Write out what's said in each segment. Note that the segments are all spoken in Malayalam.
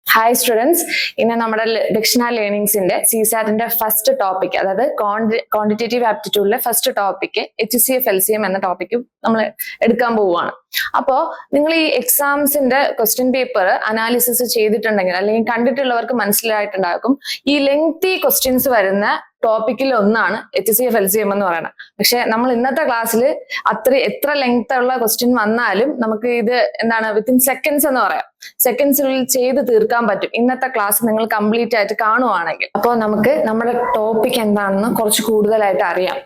Hi students, in our dictionary learnings in the CSAT in the first topic, that is quantitative aptitude first topic, HCF LCM and the topic എടുക്കാൻ പോവാണ്. അപ്പോൾ നിങ്ങൾ ഈ എക്സാംസിന്റെ ക്വസ്റ്റ്യൻ പേപ്പർ അനാലിസിസ് ചെയ്തിട്ടുണ്ടെങ്കിൽ അല്ലെങ്കിൽ കണ്ടിട്ടുള്ളവർക്ക് മനസ്സിലായിട്ടുണ്ടാകും ഈ ലെങ്തി ക്വസ്റ്റ്യൻസ് വരുന്ന ടോപ്പിക്കിൽ ഒന്നാണ് HCF LCM എന്ന് പറയുന്നത്. പക്ഷെ നമ്മൾ ഇന്നത്തെ ക്ലാസ്സിൽ എത്ര ലെങ്ത് ഉള്ള ക്വസ്റ്റ്യൻ വന്നാലും നമുക്ക് ഇത് എന്താണ് വിത്തിൻ സെക്കൻഡ്സ് എന്ന് പറയാം, സെക്കൻഡ്സിനുള്ളിൽ ചെയ്ത് തീർക്കാൻ പറ്റും ഇന്നത്തെ ക്ലാസ് നിങ്ങൾ കംപ്ലീറ്റ് ആയിട്ട് കാണുവാണെങ്കിൽ. അപ്പോൾ നമുക്ക് നമ്മുടെ ടോപ്പിക് എന്താണെന്ന് കുറച്ച് കൂടുതലായിട്ട് അറിയാം.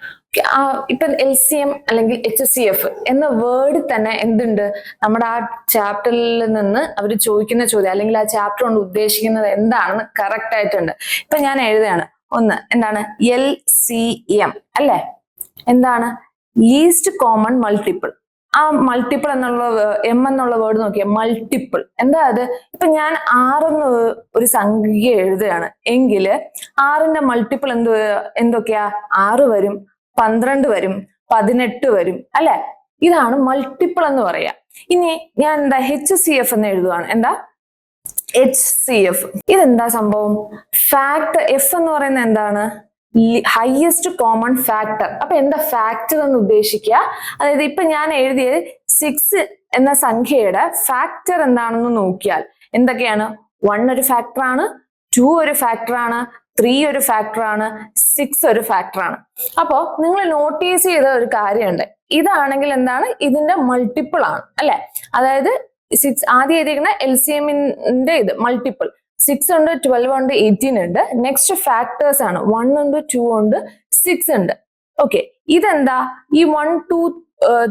ഇപ്പൊ LCM അല്ലെങ്കിൽ HCF എന്ന വേർഡ് തന്നെ എന്തുണ്ട്, നമ്മുടെ ആ ചാപ്റ്ററിൽ നിന്ന് അവർ ചോദിക്കുന്ന ചോദ്യം അല്ലെങ്കിൽ ആ ചാപ്റ്റർ കൊണ്ട് ഉദ്ദേശിക്കുന്നത് എന്താണെന്ന് കറക്റ്റ് ആയിട്ടുണ്ട്. ഇപ്പൊ ഞാൻ എഴുതുകയാണ്, ഒന്ന് എന്താണ് LCM അല്ലെ, എന്താണ് ലീസ്റ്റ് കോമൺ മൾട്ടിപ്പിൾ. ആ മൾട്ടിപ്പിൾ എന്നുള്ള എന്നുള്ള വേർഡ് നോക്കിയ മൾട്ടിപ്പിൾ എന്താ അത്. ഇപ്പൊ ഞാൻ 6 ഒരു സംഖ്യ എഴുതുകയാണ് എങ്കിൽ 6ന്റെ മൾട്ടിപ്പിൾ എന്തൊക്കെയാ, 6 വരും, 12 വരും, 18 വരും അല്ലെ. ഇതാണ് മൾട്ടിപ്പിൾ എന്ന് പറയാ. ഇനി ഞാൻ എന്താ HCF എന്ന് എഴുതുവാണ്, എന്താ HCF. ഇതെന്താ സംഭവം, ഫാക്ടർ. എഫ് എന്ന് പറയുന്നത് എന്താണ്, ഹയസ്റ്റ് കോമൺ ഫാക്ടർ. അപ്പൊ എന്താ ഫാക്ടർ എന്ന് ഉദ്ദേശിക്കുക, അതായത് ഇപ്പൊ ഞാൻ എഴുതിയത് 6 എന്ന സംഖ്യയുടെ ഫാക്ടർ എന്താണെന്ന് നോക്കിയാൽ എന്തൊക്കെയാണ്, 1 ഒരു ഫാക്ടർ ആണ്, 2 ഒരു ഫാക്ടർ ആണ്, 3 ഒരു ഫാക്ടർ ആണ്, 6 ഒരു ഫാക്ടർ ആണ്. അപ്പോ നിങ്ങൾ നോട്ടീസ് ചെയ്ത ഒരു കാര്യമുണ്ട്, ഇതാണെങ്കിൽ എന്താണ് ഇതിന്റെ മൾട്ടിപ്പിൾ ആണ് അല്ലെ. അതായത് 6 ആദ്യം എഴുതിയിരിക്കുന്ന LCMന്റെ ഇത് മൾട്ടിപ്പിൾ 6 ഉണ്ട്, 12 ഉണ്ട്, 18 ഉണ്ട്. നെക്സ്റ്റ് ഫാക്ടേഴ്സ് ആണ്, 1 ഉണ്ട്, 2 ഉണ്ട്, 6 ഉണ്ട്. ഓക്കെ, ഇതെന്താ ഈ 1 2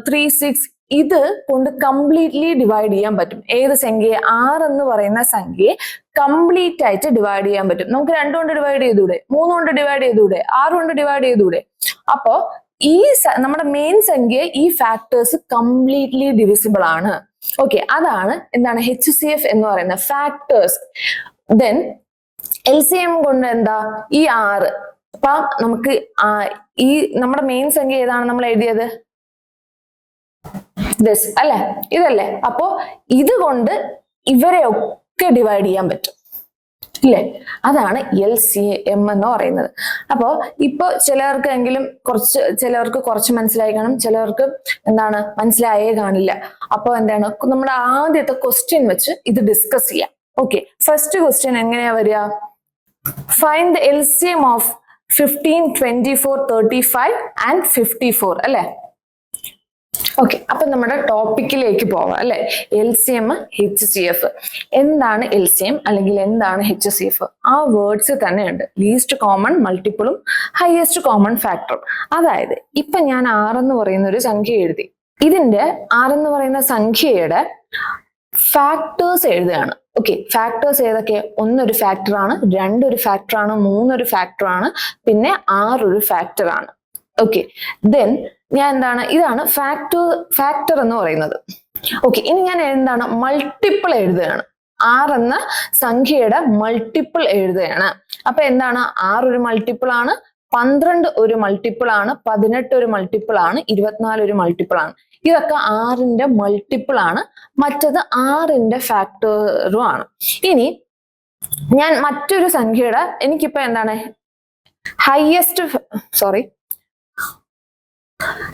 3 6 ഇത് കൊണ്ട് കംപ്ലീറ്റ്ലി ഡിവൈഡ് ചെയ്യാൻ പറ്റും. ഏത് സംഖ്യയെ, 6 എന്ന് പറയുന്ന സംഖ്യയെ കംപ്ലീറ്റ് ആയിട്ട് ഡിവൈഡ് ചെയ്യാൻ പറ്റും. നമുക്ക് 2 കൊണ്ട് ഡിവൈഡ് ചെയ്തൂടെ, 3 കൊണ്ട് ഡിവൈഡ് ചെയ്തൂടെ, 6 കൊണ്ട് ഡിവൈഡ് ചെയ്തൂടെ. അപ്പോ ഈ നമ്മുടെ മെയിൻ സംഖ്യ ഈ ഫാക്ടേഴ്സ് കംപ്ലീറ്റ്ലി ഡിവിസിബിൾ ആണ്. ഓക്കെ, അതാണ് എന്താണ് HCF എന്ന് പറയുന്നത്, ഫാക്ടേഴ്സ്. ദെൻ LCM കൊണ്ട് എന്താ ഈ 6. അപ്പൊ നമുക്ക് ഈ നമ്മുടെ മെയിൻ സംഖ്യ ഏതാണ് നമ്മൾ എഴുതിയത്, ദിസ് അല്ലെ, ഇതല്ലേ. അപ്പോ ഇതുകൊണ്ട് ഇവരെ ഒക്കെ ഡിവൈഡ് ചെയ്യാൻ പറ്റും ഇല്ലേ, അതാണ് LCM എന്ന് പറയുന്നത്. അപ്പോ ഇപ്പൊ ചിലവർക്ക് കുറച്ച് മനസ്സിലായി കാണും, ചിലവർക്ക് എന്താണ് മനസ്സിലായേ കാണില്ല. അപ്പൊ എന്താണ് നമ്മുടെ ആദ്യത്തെ ക്വസ്റ്റ്യൻ വെച്ച് ഇത് ഡിസ്കസ് ചെയ്യാം. ഓക്കെ, ഫസ്റ്റ് ക്വസ്റ്റ്യൻ എങ്ങനെയാ വരിക, find the LCM of 15, 24, 35 and 54 അല്ലെ. ഓക്കെ, അപ്പൊ നമ്മുടെ ടോപ്പിക്കിലേക്ക് പോവാം അല്ലെ. LCM HCF. എന്താണ് LCM അല്ലെങ്കിൽ എന്താണ് HCF? ആ വേർഡ്സ് തന്നെയുണ്ട്, ലീസ്റ്റ് കോമൺ മൾട്ടിപ്പിളും ഹയസ്റ്റ് കോമൺ ഫാക്ടറും. അതായത് ഇപ്പൊ ഞാൻ 6 എന്ന് പറയുന്ന ഒരു സംഖ്യ എഴുതി, ഇതിന്റെ 6 എന്ന് പറയുന്ന സംഖ്യയുടെ ഫാക്ടേഴ്സ് എഴുതുകയാണ്. ഓക്കെ, ഫാക്ടേഴ്സ് ഏതൊക്കെ, 1 ഒരു ഫാക്ടർ ആണ്, 2 ഒരു ഫാക്ടർ ആണ്, 3 ഒരു ഫാക്ടർ ആണ്, പിന്നെ 6 ഒരു ഫാക്ടർ ആണ്. ഓക്കെ, ദെൻ ഞാൻ എന്താണ്, ഇതാണ് ഫാക്ടർ എന്ന് പറയുന്നത്. ഓക്കെ, ഇനി ഞാൻ എന്താണ് മൾട്ടിപ്പിൾ എഴുതുകയാണ്, 6 എന്ന സംഖ്യയുടെ മൾട്ടിപ്പിൾ എഴുതുകയാണ്. അപ്പൊ എന്താണ്, 6 ഒരു മൾട്ടിപ്പിൾ ആണ്, 12 ഒരു മൾട്ടിപ്പിൾ ആണ്, 18 ഒരു മൾട്ടിപ്പിൾ ആണ്, 24 ഒരു മൾട്ടിപ്പിൾ ആണ്. ഇതൊക്കെ 6ന്റെ മൾട്ടിപ്പിൾ ആണ്, മറ്റത് 6ന്റെ ഫാക്ടറും ആണ്. ഇനി ഞാൻ മറ്റൊരു സംഖ്യയുടെ എനിക്കിപ്പോ എന്താണ്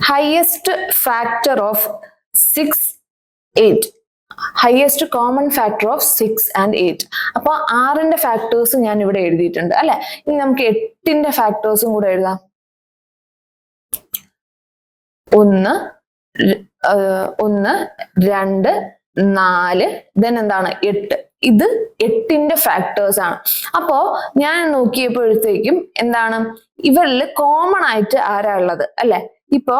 highest factor of 6, 8, highest common factor of 6 and 8. അപ്പൊ 6ന്റെ ഫാക്ടേഴ്സ് ഞാൻ ഇവിടെ എഴുതിയിട്ടുണ്ട് അല്ലെ. ഇനി നമുക്ക് 8ന്റെ ഫാക്ടേഴ്സും കൂടെ എഴുതാം. 1 2 4 ദെൻ എന്താണ് 8. ഇത് 8ന്റെ ഫാക്ടേഴ്സ് ആണ്. അപ്പോ ഞാൻ നോക്കിയപ്പോഴത്തേക്കും എന്താണ് ഇവരിൽ കോമൺ ആയിട്ട് ആരാ ഉള്ളത് അല്ലെ. ഇപ്പോ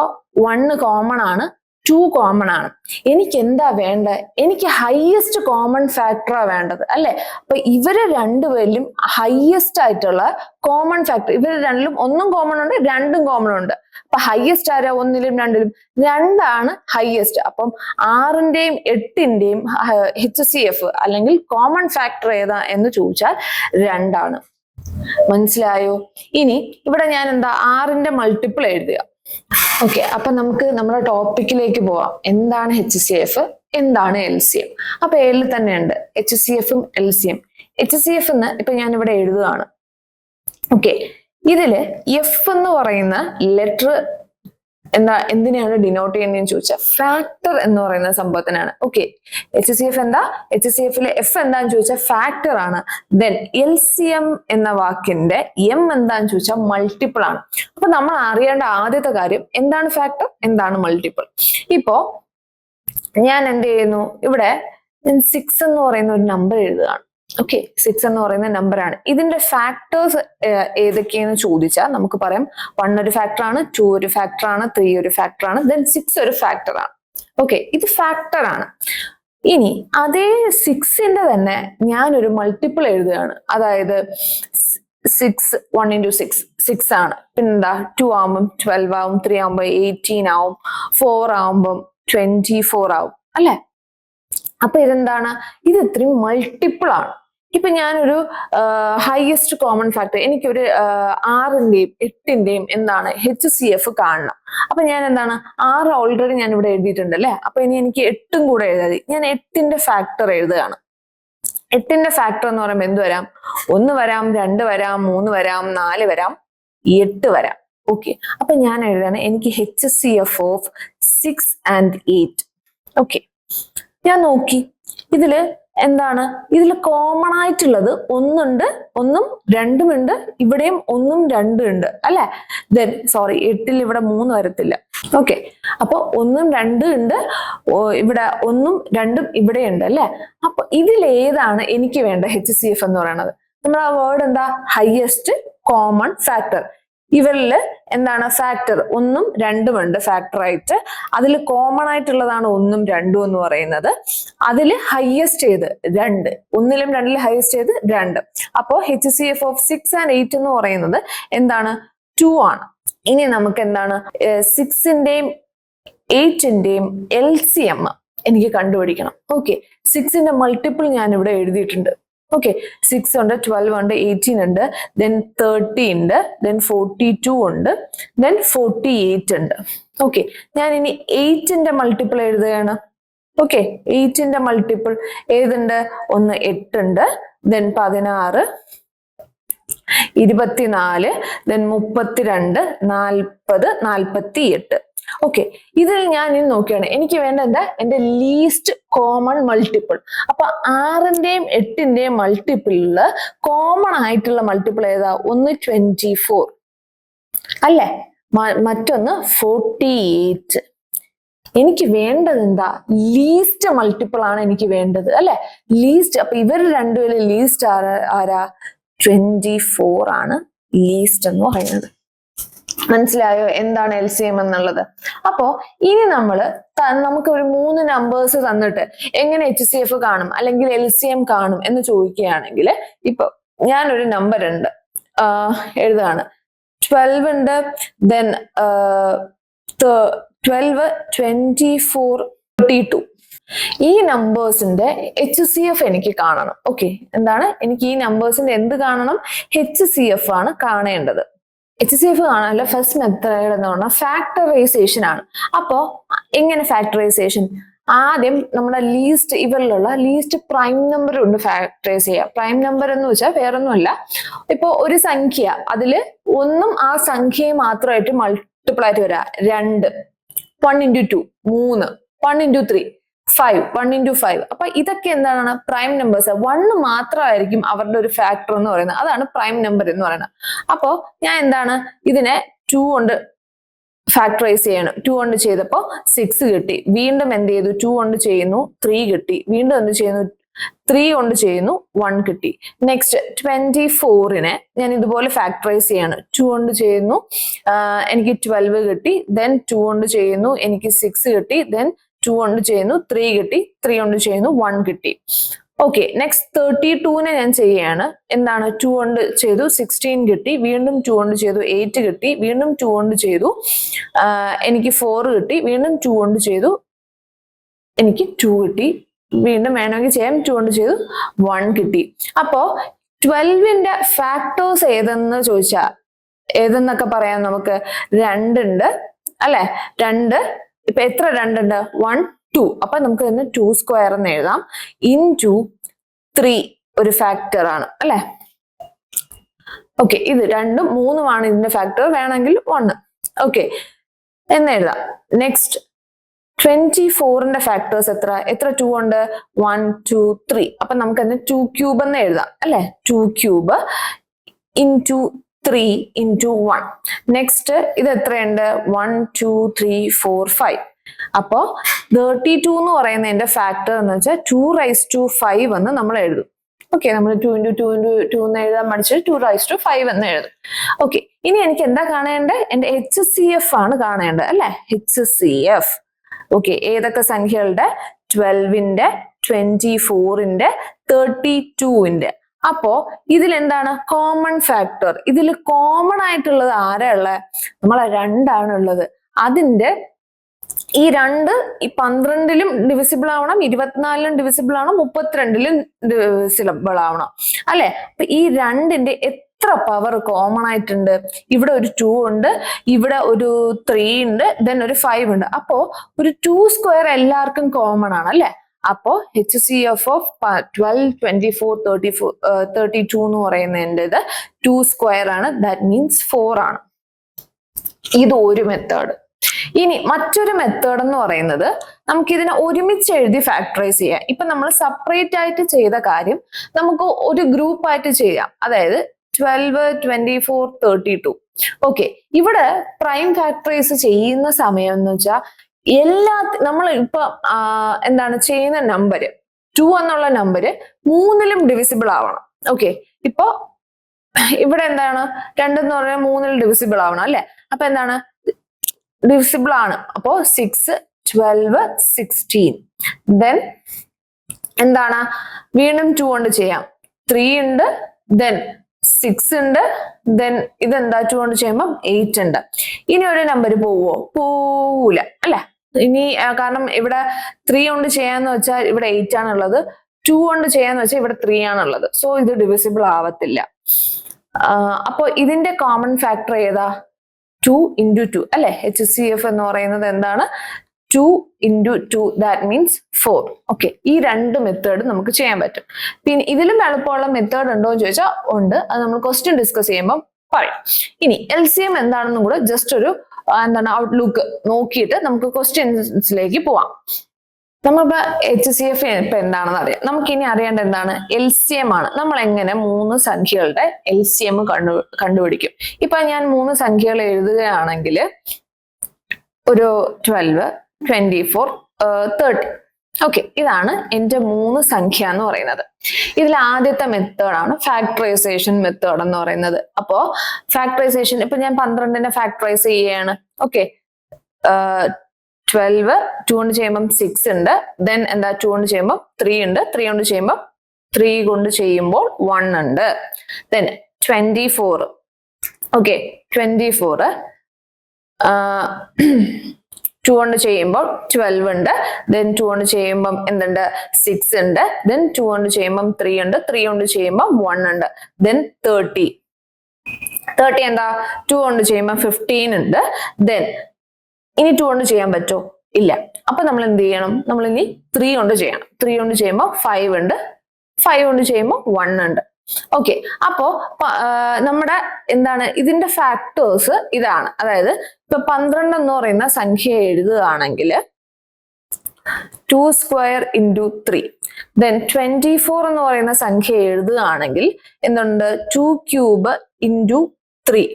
1 കോമൺ ആണ്, 2 കോമൺ ആണ്. എനിക്ക് എന്താ വേണ്ടത്, എനിക്ക് ഹയസ്റ്റ് കോമൺ ഫാക്ടറാ വേണ്ടത് അല്ലെ. അപ്പൊ ഇവര് രണ്ടുപേരിലും ഹയസ്റ്റ് ആയിട്ടുള്ള കോമൺ ഫാക്ടർ, ഇവര് രണ്ടിലും 1 കോമൺ ഉണ്ട്, 2 കോമൺ ഉണ്ട്. അപ്പൊ ഹയസ്റ്റ് ആരാ, 1ലും 2ലും 2 ഹയസ്റ്റ്. അപ്പം 6ന്റെയും 8ന്റെയും HCF അല്ലെങ്കിൽ കോമൺ ഫാക്ടർ ഏതാ എന്ന് ചോദിച്ചാൽ 2 ആണ്. മനസ്സിലായോ? ഇനി ഇവിടെ ഞാൻ എന്താ 6ന്റെ മൾട്ടിപ്പിൾ എഴുതുക. ഓക്കെ, അപ്പൊ നമുക്ക് നമ്മുടെ ടോപ്പിക്കിലേക്ക് പോവാം. എന്താണ് HCF, എന്താണ് LCM? അപ്പൊ എയിൽ തന്നെ ഉണ്ട് HCF ഉം LCM. HCF എന്ന് ഇപ്പൊ ഞാൻ ഇവിടെ എഴുതുകയാണ്. ഓക്കെ, ഇതില് എഫ് എന്ന് പറയുന്ന ലെറ്റർ എന്തിനാണ് ഡിനോട്ട് ചെയ്യുന്നതെന്ന് ചോദിച്ചാൽ ഫാക്ടർ എന്ന് പറയുന്ന സംഭവത്തിനാണ്. ഓക്കെ, HCF എന്താ? HCFിലെ എഫ് എന്താന്ന് ചോദിച്ചാൽ ഫാക്ടർ ആണ്. ദെൻ LCM എന്ന വാക്കിന്റെ എം എന്താന്ന് ചോദിച്ചാൽ മൾട്ടിപ്പിൾ ആണ്. അപ്പൊ നമ്മൾ അറിയേണ്ട ആദ്യത്തെ കാര്യം എന്താണ് ഫാക്ടർ, എന്താണ് മൾട്ടിപ്പിൾ. ഇപ്പോ ഞാൻ എന്ത് ചെയ്യുന്നു, ഇവിടെ 6 എന്ന് പറയുന്ന ഒരു നമ്പർ എഴുതുകയാണ്. ഓക്കെ, 6 എന്ന് പറയുന്ന നമ്പറാണ്. ഇതിന്റെ ഫാക്ടേഴ്സ് ഏതൊക്കെയെന്ന് ചോദിച്ചാൽ നമുക്ക് പറയാം 1 ഒരു ഫാക്ടറാണ്, 2 ഒരു ഫാക്ടറാണ്, 3 ഒരു ഫാക്ടറാണ്, ദെൻ 6 ഒരു ഫാക്ടറാണ്. ഓക്കെ, ഇത് ഫാക്ടറാണ്. ഇനി അതേ 6ന്റെ തന്നെ ഞാനൊരു മൾട്ടിപ്പിൾ എഴുതുകയാണ്. അതായത് 6 1 into 6 ആണ്. പിന്നെന്താ 2 ആവുമ്പം 12 ആവും, 3 ആവുമ്പോ 18 ആവും, 4 ആവുമ്പം 24 ആവും അല്ലെ. അപ്പൊ ഇതെന്താണ്? ഇത് ഇത്രയും മൾട്ടിപ്പിൾ ആണ്. ഇപ്പൊ ഞാനൊരു ഹയസ്റ്റ് കോമൺ ഫാക്ടർ, എനിക്കൊരു 6ന്റെയും 8ന്റെയും എന്താണ് HCF കാണണം. അപ്പൊ ഞാൻ എന്താണ് 6 ഓൾറെഡി ഞാൻ ഇവിടെ എഴുതിയിട്ടുണ്ട് അല്ലെ. അപ്പൊ ഇനി എനിക്ക് 8ഉം കൂടെ എഴുതാതി. ഞാൻ 8ന്റെ ഫാക്ടർ എഴുതുകയാണ്. 8ന്റെ ഫാക്ടർ എന്ന് പറയുമ്പോൾ എന്ത് വരാം? 1 വരാം, 2 വരാം, 3 വരാം, 4 വരാം, 8 വരാം. ഓക്കെ, അപ്പൊ ഞാൻ എഴുതാണ് എനിക്ക് HCF ഓഫ് 6 and 8. ഓക്കെ, ഞാൻ നോക്കി ഇതില് എന്താണ്, ഇതിൽ കോമൺ ആയിട്ടുള്ളത് 1 ഉണ്ട്, 1ഉം 2ഉം ഉണ്ട്, ഇവിടെയും 1ഉം 2ഉം ഉണ്ട് അല്ലെ. ദെൻ സോറി, 8ൽ ഇവിടെ 3 വരത്തില്ല. ഓക്കെ, അപ്പൊ 1ഉം 2ഉം ഉണ്ട്, ഇവിടെ 1ഉം 2ഉം ഇവിടെ ഉണ്ട് അല്ലെ. അപ്പൊ ഇതിലേതാണ് എനിക്ക് വേണ്ട HCF എന്ന് പറയുന്നത്? നമ്മൾ ആ വേർഡ് എന്താ? Highest common factor. ഇവരില് എന്താണ് ഫാക്ടർ? 1ഉം 2ഉം ഉണ്ട് ഫാക്ടർ ആയിട്ട്. അതിൽ കോമൺ ആയിട്ടുള്ളതാണ് 1ഉം 2ഉം എന്ന് പറയുന്നത്. അതിൽ ഹയസ്റ്റ് ഏത്? 2. 1ലും 2ലും ഹയസ്റ്റ് ഏത്? 2. അപ്പോ HCF ഓഫ് 6 and 8 എന്ന് പറയുന്നത് എന്താണ്? 2 ആണ്. ഇനി നമുക്ക് എന്താണ് 6ന്റെയും 8ന്റെയും LCM എനിക്ക് കണ്ടുപിടിക്കണം. ഓക്കെ, 6ന്റെ മൾട്ടിപ്പിൾ ഞാൻ ഇവിടെ എഴുതിയിട്ടുണ്ട്. ഓക്കെ, 6 ഉണ്ട്, 12 ഉണ്ട്, 18 ഉണ്ട്, ദെൻ 30 ഉണ്ട്, ദെൻ 42 ഉണ്ട്, ദെൻ 48 ഉണ്ട്. ഓക്കെ, ഞാൻ ഇനി 8ന്റെ മൾട്ടിപ്പിൾ എഴുതുകയാണ്. ഓക്കെ, 8ന്റെ മൾട്ടിപ്പിൾ ഏതുണ്ട്? 1 8 ഉണ്ട്, ദെൻ 16, 24, ദെൻ 32, 40, 48. ഓക്കെ, ഇതിൽ ഞാൻ ഇനി നോക്കിയാണ് എനിക്ക് വേണ്ട എന്താ? എന്റെ ലീസ്റ്റ് കോമൺ മൾട്ടിപ്പിൾ. അപ്പൊ 6ന്റെയും 8ന്റെയും മൾട്ടിപ്പിളില് കോമൺ ആയിട്ടുള്ള മൾട്ടിപ്പിൾ ഏതാ? ഒന്ന് 24 അല്ലെ, മറ്റൊന്ന് 48. എനിക്ക് വേണ്ടത് എന്താ? ലീസ്റ്റ് മൾട്ടിപ്പിൾ ആണ് എനിക്ക് വേണ്ടത് അല്ലെ, ലീസ്റ്റ്. അപ്പൊ ഇവർ രണ്ടുപേരും ലീസ്റ്റ് ആരാ? 24 ആണ് ലീസ്റ്റ് എന്ന് പറയുന്നത്. മനസ്സിലായോ എന്താണ് LCM എന്നുള്ളത്? അപ്പോ ഇനി നമുക്ക് ഒരു 3 നമ്പേഴ്സ് തന്നിട്ട് എങ്ങനെ HCF കാണും അല്ലെങ്കിൽ LCM കാണും എന്ന് ചോദിക്കുകയാണെങ്കിൽ, ഇപ്പൊ ഞാനൊരു നമ്പർ ഉണ്ട് എഴുതാണ്. 12 ഉണ്ട്, ദെൻ 12, 24, 32. ഈ നമ്പേഴ്സിന്റെ HCF എനിക്ക് കാണണം. ഓക്കെ, എന്താണ്? എനിക്ക് ഈ നമ്പേഴ്സിന്റെ എന്ത് കാണണം? HCF ആണ് കാണേണ്ടത്. HCF കാണാനുള്ള ഫസ്റ്റ് മെത്തേഡ് എന്ന് പറഞ്ഞാൽ ഫാക്ടറൈസേഷൻ ആണ്. അപ്പോ എങ്ങനെ ഫാക്ടറൈസേഷൻ? ആദ്യം നമ്മുടെ ലീസ്റ്റ്, ഇവരിലുള്ള ലീസ്റ്റ് പ്രൈം നമ്പർ കൊണ്ട് ഫാക്ടറൈസ് ചെയ്യാം. പ്രൈം നമ്പർ എന്ന് വെച്ചാൽ വേറൊന്നുമല്ല, ഇപ്പൊ ഒരു സംഖ്യ അതില് 1ഉം ആ സംഖ്യയെ മാത്രമായിട്ട് മൾട്ടിപ്പിൾ ആയിട്ട് വരാം. 2, 1 into 2, 3, 1 into 3, 5, 1 into 5. അപ്പൊ ഇതൊക്കെ എന്താണ്? Prime numbers. 1 മാത്രമായിരിക്കും അവരുടെ ഒരു ഫാക്ടർ എന്ന് പറയുന്നത്. അതാണ് പ്രൈം നമ്പർ എന്ന് പറയുന്നത്. അപ്പോ ഞാൻ എന്താണ് ഇതിനെ 2 കൊണ്ട് ഫാക്ടറൈസ് ചെയ്യണം. 2 കൊണ്ട് ചെയ്തപ്പോ 6 കിട്ടി. വീണ്ടും എന്ത് ചെയ്തു? 2 കൊണ്ട് ചെയ്യുന്നു, 3 കിട്ടി. വീണ്ടും എന്ത് ചെയ്യുന്നു? 3 കൊണ്ട് ചെയ്യുന്നു, 1 കിട്ടി. നെക്സ്റ്റ് 24നെ ഞാൻ ഇതുപോലെ ഫാക്ടറൈസ് ചെയ്യാണ്. 2 കൊണ്ട് ചെയ്യുന്നു, എനിക്ക് 12 കിട്ടി. ദെൻ 2 കൊണ്ട് ചെയ്യുന്നു, എനിക്ക് 6 കിട്ടി. ദെൻ 2 കൊണ്ട് ചെയ്യുന്നു, 3 കിട്ടി. 3 കൊണ്ട് ചെയ്യുന്നു, 1 കിട്ടി. ഓക്കെ, നെക്സ്റ്റ് 32നെ ഞാൻ ചെയ്യാണ്. എന്താണ്? 2 കൊണ്ട് ചെയ്തു, 16 കിട്ടി. വീണ്ടും 2 കൊണ്ട് ചെയ്തു, 8 കിട്ടി. വീണ്ടും 2 കൊണ്ട് ചെയ്തു, എനിക്ക് 4 കിട്ടി. വീണ്ടും 2 കൊണ്ട് ചെയ്തു, എനിക്ക് 2 കിട്ടി. വീണ്ടും വേണമെങ്കിൽ ചെയ്യാം, 2 കൊണ്ട് ചെയ്തു, 1 കിട്ടി. അപ്പോ 12ന്റെ ഫാക്ടേഴ്സ് ഏതെന്ന് ചോദിച്ചാൽ ഏതെന്നൊക്കെ പറയാം നമുക്ക്. 2 ഉണ്ട്, അല്ലെ? 2 ഇപ്പൊ എത്ര 2 ഉണ്ട്? 1 2. അപ്പൊ നമുക്ക് തന്നെ 2 സ്ക്വയർ എന്ന് എഴുതാം. ഇൻടു 3 ഒരു ഫാക്ടർ ആണ് അല്ലെ? ഓക്കെ, ഇത് 2ഉം 3ഉം ആണ് ഇതിന്റെ ഫാക്ടർ, വേണമെങ്കിൽ 1. ഓക്കെ എന്ന് എഴുതാം. നെക്സ്റ്റ് 24ന്റെ ഫാക്ടേഴ്സ് എത്ര 2 ഉണ്ട്? 1 2 3. അപ്പൊ നമുക്ക് തന്നെ 2 ക്യൂബ് എന്ന് എഴുതാം അല്ലെ? 2 ക്യൂബ് ഇൻടു 3 ഇൻടു 1. നെക്സ്റ്റ് ഇത് എത്രയുണ്ട്? 1 2 3 4 5. അപ്പോ 32 എന്ന് പറയുന്നതിന്റെ ഫാക്ടർ എന്ന് വെച്ചാൽ 2⁵5 എന്ന് നമ്മൾ എഴുതും. ഓക്കെ, നമ്മൾ 2 ഇൻറ്റു 2 ഇൻറ്റു 2 എന്ന് എഴുതാൻ പഠിച്ചിട്ട് 2⁵5 എന്ന് എഴുതും. ഓക്കെ, ഇനി എനിക്ക് എന്താ കാണേണ്ടത്? എന്റെ HCF ആണ് കാണേണ്ടത് അല്ലെ? HCF. ഓക്കെ, ഏതൊക്കെ സംഖ്യകളുടെ? 12ന്റെ 24ന്റെ 32ന്റെ. അപ്പോ ഇതിൽ എന്താണ് കോമൺ ഫാക്ടർ? ഇതിൽ കോമൺ ആയിട്ടുള്ളത് ആരാ ഉള്ളത്? നമ്മളെ 2 ആണ് ഉള്ളത്. അതിന്റെ ഈ 2 ഈ 12ലും ഡിവിസിബിൾ ആവണം, 24ലും ഡിവിസിബിൾ ആവണം, 32ലും ഡിവിസിബിൾ ആവണം അല്ലെ? അപ്പൊ ഈ 2ന്റെ എത്ര പവർ കോമൺ ആയിട്ടുണ്ട്? ഇവിടെ ഒരു 2 ഉണ്ട്, ഇവിടെ ഒരു 3 ഉണ്ട്, ദെൻ ഒരു 5 ഉണ്ട്. അപ്പോ ഒരു 2 സ്ക്വയർ എല്ലാവർക്കും കോമൺ ആണ് അല്ലെ? അപ്പോ HCF ഓഫ് 12 24 32 എന്ന് പറയുന്നതിൻ്റെ 2 സ്ക്വയർ ആണ്. ദാറ്റ് മീൻസ് 4 ആണ്. ഇത് ഒരു മെത്തേഡ്. ഇനി മറ്റൊരു മെത്തേഡ് എന്ന് പറയുന്നത് നമുക്ക് ഇതിനെ ഒരുമിച്ച് എഴുതി ഫാക്ടറൈസ് ചെയ്യാം. ഇപ്പൊ നമ്മൾ സെപ്പറേറ്റ് ആയിട്ട് ചെയ്ത കാര്യം നമുക്ക് ഒരു ഗ്രൂപ്പ് ആയിട്ട് ചെയ്യാം. അതായത് 12 24 32. ഓക്കെ, ഇവിടെ പ്രൈം ഫാക്ടറൈസ് ചെയ്യുന്ന സമയം എന്ന് വെച്ചാൽ നമ്മൾ ഇപ്പൊ എന്താണ് ചെയ്യുന്ന നമ്പർ 2 എന്നുള്ള നമ്പര് 3ലും ഡിവിസിബിൾ ആവണം. ഓക്കെ, ഇപ്പൊ ഇവിടെ എന്താണ് 2 എന്ന് പറഞ്ഞാൽ 3ൽ ഡിവിസിബിൾ ആവണം അല്ലെ? അപ്പൊ എന്താണ് ഡിവിസിബിൾ ആണ്. അപ്പോ 6 12 16. ദെൻ എന്താണ് വീണ്ടും 2 കൊണ്ട് ചെയ്യാം. 3 ഉണ്ട്, ദെൻ 6 ഉണ്ട്, ദെൻ ഇതെന്താ 2 കൊണ്ട് ചെയ്യുമ്പോൾ 8 ഉണ്ട്. ഇനി ഒരു നമ്പർ പോവൂല അല്ലെ? ഇനി കാരണം ഇവിടെ 3 കൊണ്ട് ചെയ്യാന്ന് വെച്ചാൽ ഇവിടെ 8 ആണുള്ളത്, 2 കൊണ്ട് ചെയ്യാന്ന് വെച്ചാൽ ഇവിടെ 3 ആണുള്ളത്. സോ ഇത് ഡിവിസിബിൾ ആവത്തില്ല. അപ്പൊ ഇതിന്റെ കോമൺ ഫാക്ടർ ഏതാ? 2 ഇൻറ്റു 2 അല്ലെ? HCF എന്ന് പറയുന്നത് എന്താണ്? 2 ഇൻറ്റു 2, ദാറ്റ് മീൻസ് 4. ഓക്കെ, ഈ 2 മെത്തേഡ് നമുക്ക് ചെയ്യാൻ പറ്റും. പിന്നെ ഇതിലും എളുപ്പമുള്ള മെത്തേഡ് ഉണ്ടോ എന്ന് ചോദിച്ചാൽ ഉണ്ട്. അത് നമ്മൾ ക്വസ്റ്റ്യൻ ഡിസ്കസ് ചെയ്യുമ്പോൾ പറയാം. ഇനി LCM എന്താണെന്നും കൂടെ ജസ്റ്റ് ഒരു ഔട്ട്ലുക്ക് നോക്കിയിട്ട് നമുക്ക് ക്വസ്റ്റ്യൻസിലേക്ക് പോവാം. നമ്മളിപ്പോ HCF ഇപ്പൊ എന്താണെന്ന് അറിയാം. നമുക്ക് ഇനി അറിയേണ്ട എന്താണ്? LCM ആണ്. നമ്മൾ എങ്ങനെ 3 സംഖ്യകളുടെ LCM കണ്ടുപിടിക്കും? ഇപ്പൊ ഞാൻ 3 സംഖ്യകൾ എഴുതുകയാണെങ്കിൽ ഒരു 12 24 30. ഓക്കെ, ഇതാണ് എന്റെ 3 സംഖ്യ എന്ന് പറയുന്നത്. ഇതിൽ ആദ്യത്തെ മെത്തേഡാണ് ഫാക്ടറൈസേഷൻ മെത്തേഡ് എന്ന് പറയുന്നത്. അപ്പോ ഫാക്ടറൈസേഷൻ ഇപ്പൊ ഞാൻ 12നെ ഫാക്ടറൈസ് ചെയ്യുകയാണ്. ഓക്കെ, 12 2 കൊണ്ട് ചെയ്യുമ്പോൾ 6 ഉണ്ട്, ദെൻ എന്താ 2 കൊണ്ട് ചെയ്യുമ്പോൾ 3 ഉണ്ട്, 3 കൊണ്ട് ചെയ്യുമ്പോൾ 3 കൊണ്ട് ചെയ്യുമ്പോൾ 1 ഉണ്ട്, ദെൻ 24. ഓക്കെ, 24 2 കൊണ്ട് ചെയ്യുമ്പോൾ 12 ഉണ്ട്, ദെൻ 2 കൊണ്ട് ചെയ്യുമ്പോൾ എന്തുണ്ട് 6 ഉണ്ട്, ദെൻ 2 കൊണ്ട് ചെയ്യുമ്പോൾ 3 ഉണ്ട്, 3 കൊണ്ട് ചെയ്യുമ്പോൾ 1 ഉണ്ട്, ദെൻ 30 എന്താ 2 കൊണ്ട് ചെയ്യുമ്പോൾ 15 ഉണ്ട്, ദെൻ ഇനി 2 കൊണ്ട് ചെയ്യാൻ പറ്റുമോ? ഇല്ല. അപ്പൊ നമ്മൾ എന്ത് ചെയ്യണം? നമ്മൾ ഇനി 3 കൊണ്ട് ചെയ്യണം. 3 കൊണ്ട് ചെയ്യുമ്പോൾ 5 ഉണ്ട്, 5 കൊണ്ട് ചെയ്യുമ്പോൾ 1 ഉണ്ട്. ഓക്കെ, അപ്പോ നമ്മുടെ എന്താണ് ഇതിന്റെ ഫാക്ടേഴ്സ് ഇതാണ്. അതായത് ഇപ്പൊ 12 എന്ന് പറയുന്ന സംഖ്യ എഴുതുകയാണെങ്കിൽ 2 സ്ക്വയർ ഇൻറ്റു 3, ദെൻ 24 എന്ന് പറയുന്ന സംഖ്യ എഴുതുകയാണെങ്കിൽ എന്തുണ്ട്? 2 cube into 3.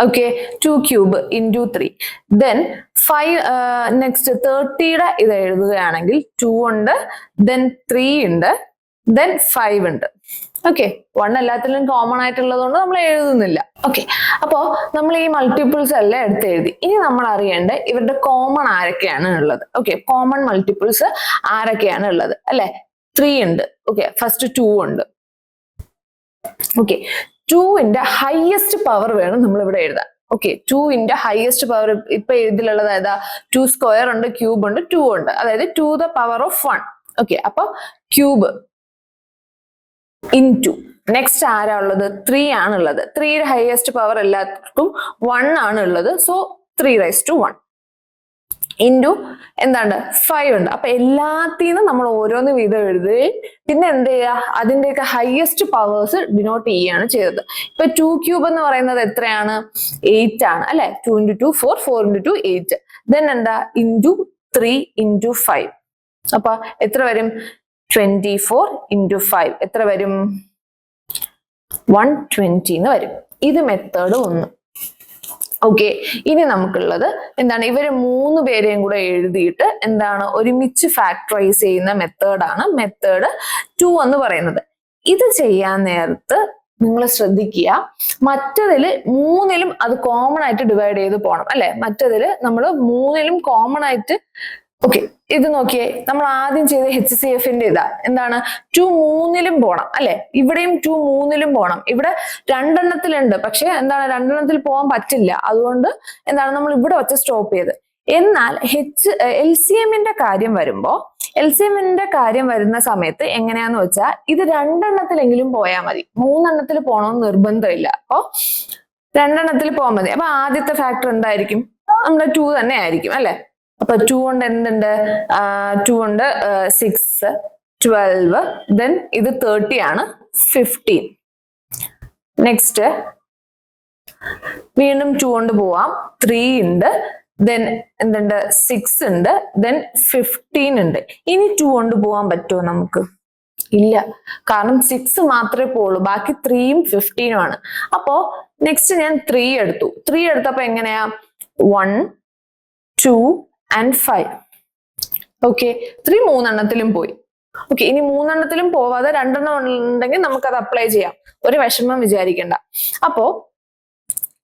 Okay, 2 cube into 3. Then 5 next 30യുടെ ഇത് എഴുതുകയാണെങ്കിൽ 2 ഉണ്ട്, ദെൻ 3 ഉണ്ട്, ദെൻ 5 ഉണ്ട്. ഓക്കെ, 1 എല്ലാത്തിലും കോമൺ ആയിട്ടുള്ളത് കൊണ്ട് നമ്മൾ എഴുതുന്നില്ല. ഓക്കെ, അപ്പോ നമ്മൾ ഈ മൾട്ടിപ്പിൾസ് എല്ലാം എടുത്ത് എഴുതി. ഇനി നമ്മൾ അറിയേണ്ട ഇവരുടെ കോമൺ ആരൊക്കെയാണ് ഉള്ളത്. ഓക്കെ, കോമൺ മൾട്ടിപ്പിൾസ് ആരൊക്കെയാണ് ഉള്ളത് അല്ലെ? 3 ഉണ്ട്. ഓക്കെ, ഫസ്റ്റ് 2 ഉണ്ട്. ഓക്കെ, 2ന്റെ ഹയസ്റ്റ് പവർ വേണം നമ്മൾ ഇവിടെ എഴുതാൻ. ഓക്കെ, 2ന്റെ ഹയസ്റ്റ് പവർ ഇപ്പൊ ഇതിലുള്ളത് ഏതാ? 2 സ്ക്വയർ ഉണ്ട്, ക്യൂബ് ഉണ്ട്, 2 ഉണ്ട്. അതായത് 2 ദ പവർ ഓഫ് 1. ഓക്കെ, അപ്പൊ ക്യൂബ് ഇൻറ്റു നെക്സ്റ്റ് ആരാ ഉള്ളത്? 3 ആണുള്ളത്. 3യുടെ ഹയസ്റ്റ് പവർ എല്ലാവർക്കും 1 ആണുള്ളത്. സോ 3⁻1 ഇൻറ്റു എന്താണ് 5 ഉണ്ട്. അപ്പൊ എല്ലാത്തിനും നമ്മൾ ഓരോന്ന് വീതം എഴുതി പിന്നെ എന്ത് ചെയ്യുക, അതിന്റെയൊക്കെ ഹയസ്റ്റ് പവേഴ്സ് ഡിനോട്ട് ചെയ്യുകയാണ് ചെയ്തത്. ഇപ്പൊ 2 ക്യൂബ് എന്ന് പറയുന്നത് എത്രയാണ്? 8 ആണ് അല്ലെ. 2 × 2 4, 4 × 2 8. ദെൻ എന്താ ഇൻറ്റു 3 × 5. അപ്പൊ എത്ര വരും? 24 × 5 എത്ര വരും? 120 എന്ന് വരും. ഇത് മെത്തേഡ് 1. ഓക്കെ, ഇനി നമുക്കുള്ളത് എന്താണ്? ഇവര് 3 പേരെയും കൂടെ എഴുതിയിട്ട് എന്താണ് ഒരുമിച്ച് ഫാക്ടറൈസ് ചെയ്യുന്ന മെത്തേഡാണ് മെത്തേഡ് 2 എന്ന് പറയുന്നത്. ഇത് ചെയ്യാൻ നേരത്ത് നിങ്ങൾ ശ്രദ്ധിക്കുക, മറ്റതില് 3ലും അത് കോമൺ ആയിട്ട് ഡിവൈഡ് ചെയ്ത് പോകണം അല്ലെ. മറ്റതില് നമ്മൾ 3ലും കോമൺ ആയിട്ട് ഓക്കെ. ഇത് നോക്കിയേ, നമ്മൾ ആദ്യം ചെയ്ത HCFന്റെ ഇതാ എന്താണ് 2 3ലും പോണം അല്ലെ. ഇവിടെയും 2 3ലും പോണം. ഇവിടെ 2 എണ്ണത്തിലുണ്ട്, പക്ഷെ എന്താണ് 2 എണ്ണത്തിൽ പോകാൻ പറ്റില്ല. അതുകൊണ്ട് എന്താണ് നമ്മൾ ഇവിടെ വെച്ച് സ്റ്റോപ്പ് ചെയ്ത്. എന്നാൽ LCMന്റെ കാര്യം വരുന്ന സമയത്ത് എങ്ങനെയാന്ന് വെച്ചാൽ ഇത് 2 എണ്ണത്തിലെങ്കിലും പോയാൽ മതി. 3 എണ്ണത്തിൽ പോകണമെന്ന് നിർബന്ധമില്ല. അപ്പൊ 2 എണ്ണത്തിൽ പോകാൻ മതി. അപ്പൊ ആദ്യത്തെ ഫാക്ടർ എന്തായിരിക്കും? നമ്മുടെ 2 തന്നെ ആയിരിക്കും അല്ലെ. അപ്പൊ 2 കൊണ്ട് എന്തുണ്ട്? 2 കൊണ്ട് 6, 12, ദെൻ ഇത് 30 ആണ്, 15. നെക്സ്റ്റ് വീണ്ടും 2 കൊണ്ട് പോവാം. 3 ഉണ്ട്, ദെൻ എന്തുണ്ട്? 6 ഉണ്ട്, ദെൻ 15 ഉണ്ട്. ഇനി 2 കൊണ്ട് പോവാൻ പറ്റുമോ നമുക്ക്? ഇല്ല, കാരണം 6 മാത്രമേ പോവുള്ളൂ, ബാക്കി 3യും 15ഉം ആണ്. അപ്പോ നെക്സ്റ്റ് ഞാൻ 3 എടുത്തു. 3 എടുത്തപ്പോ എങ്ങനെയാ? 1, 2 and 5. ഓക്കെ, 3 3 എണ്ണത്തിലും പോയി. ഓക്കെ, ഇനി 3 എണ്ണത്തിലും പോവാതെ 2 എണ്ണം ഉണ്ടെങ്കിൽ നമുക്കത് അപ്ലൈ ചെയ്യാം, ഒരു വിഷമം വിചാരിക്കണ്ട. അപ്പോ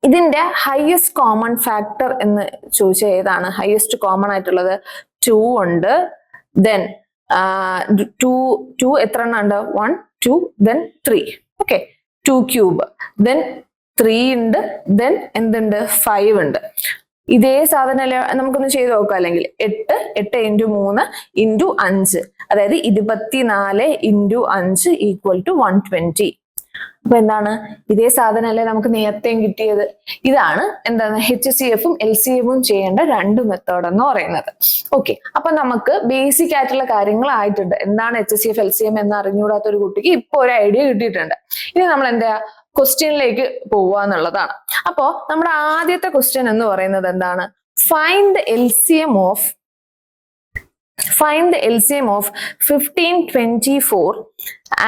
ഇതിന്റെ ഹയസ്റ്റ് കോമൺ ഫാക്ടർ എന്ന് ചോദിച്ചാൽ ഏതാണ് ഹയസ്റ്റ് കോമൺ ആയിട്ടുള്ളത്? 2 ഉണ്ട്, ദെൻ 2 എത്ര എണ്ണം ഉണ്ട്? 1, 2, ദെൻ 3. ഓക്കെ, 2 ക്യൂബ്, ദെൻ 3 ഉണ്ട്, ദെൻ എന്തുണ്ട്? 5 ഉണ്ട്. ഇതേ സാധനം നമുക്കൊന്ന് ചെയ്ത് നോക്കാം. അല്ലെങ്കിൽ 8 × 3 × 5, അതായത് 24 × 5 = 120. അപ്പൊ എന്താണ്? ഇതേ സാധനമല്ലേ നമുക്ക് നേരത്തെയും കിട്ടിയത്. ഇതാണ് എന്താണ് HCFും LCMും ചെയ്യേണ്ട 2 മെത്തേഡ് എന്ന് പറയുന്നത്. ഓക്കെ, അപ്പൊ നമുക്ക് ബേസിക് ആയിട്ടുള്ള കാര്യങ്ങൾ ആയിട്ടുണ്ട്. എന്താണ് HCF LCM എന്ന് അറിഞ്ഞുകൂടാത്ത ഒരു കുട്ടിക്ക് ഇപ്പൊ ഒരു ഐഡിയ കിട്ടിയിട്ടുണ്ട്. ഇനി നമ്മൾ എന്താ ക്വസ്റ്റ്യനിലേക്ക് പോവുക എന്നുള്ളതാണ്. അപ്പോ നമ്മുടെ ആദ്യത്തെ ക്വസ്റ്റ്യൻ എന്ന് പറയുന്നത് എന്താണ്? Find the LCM of 15, 24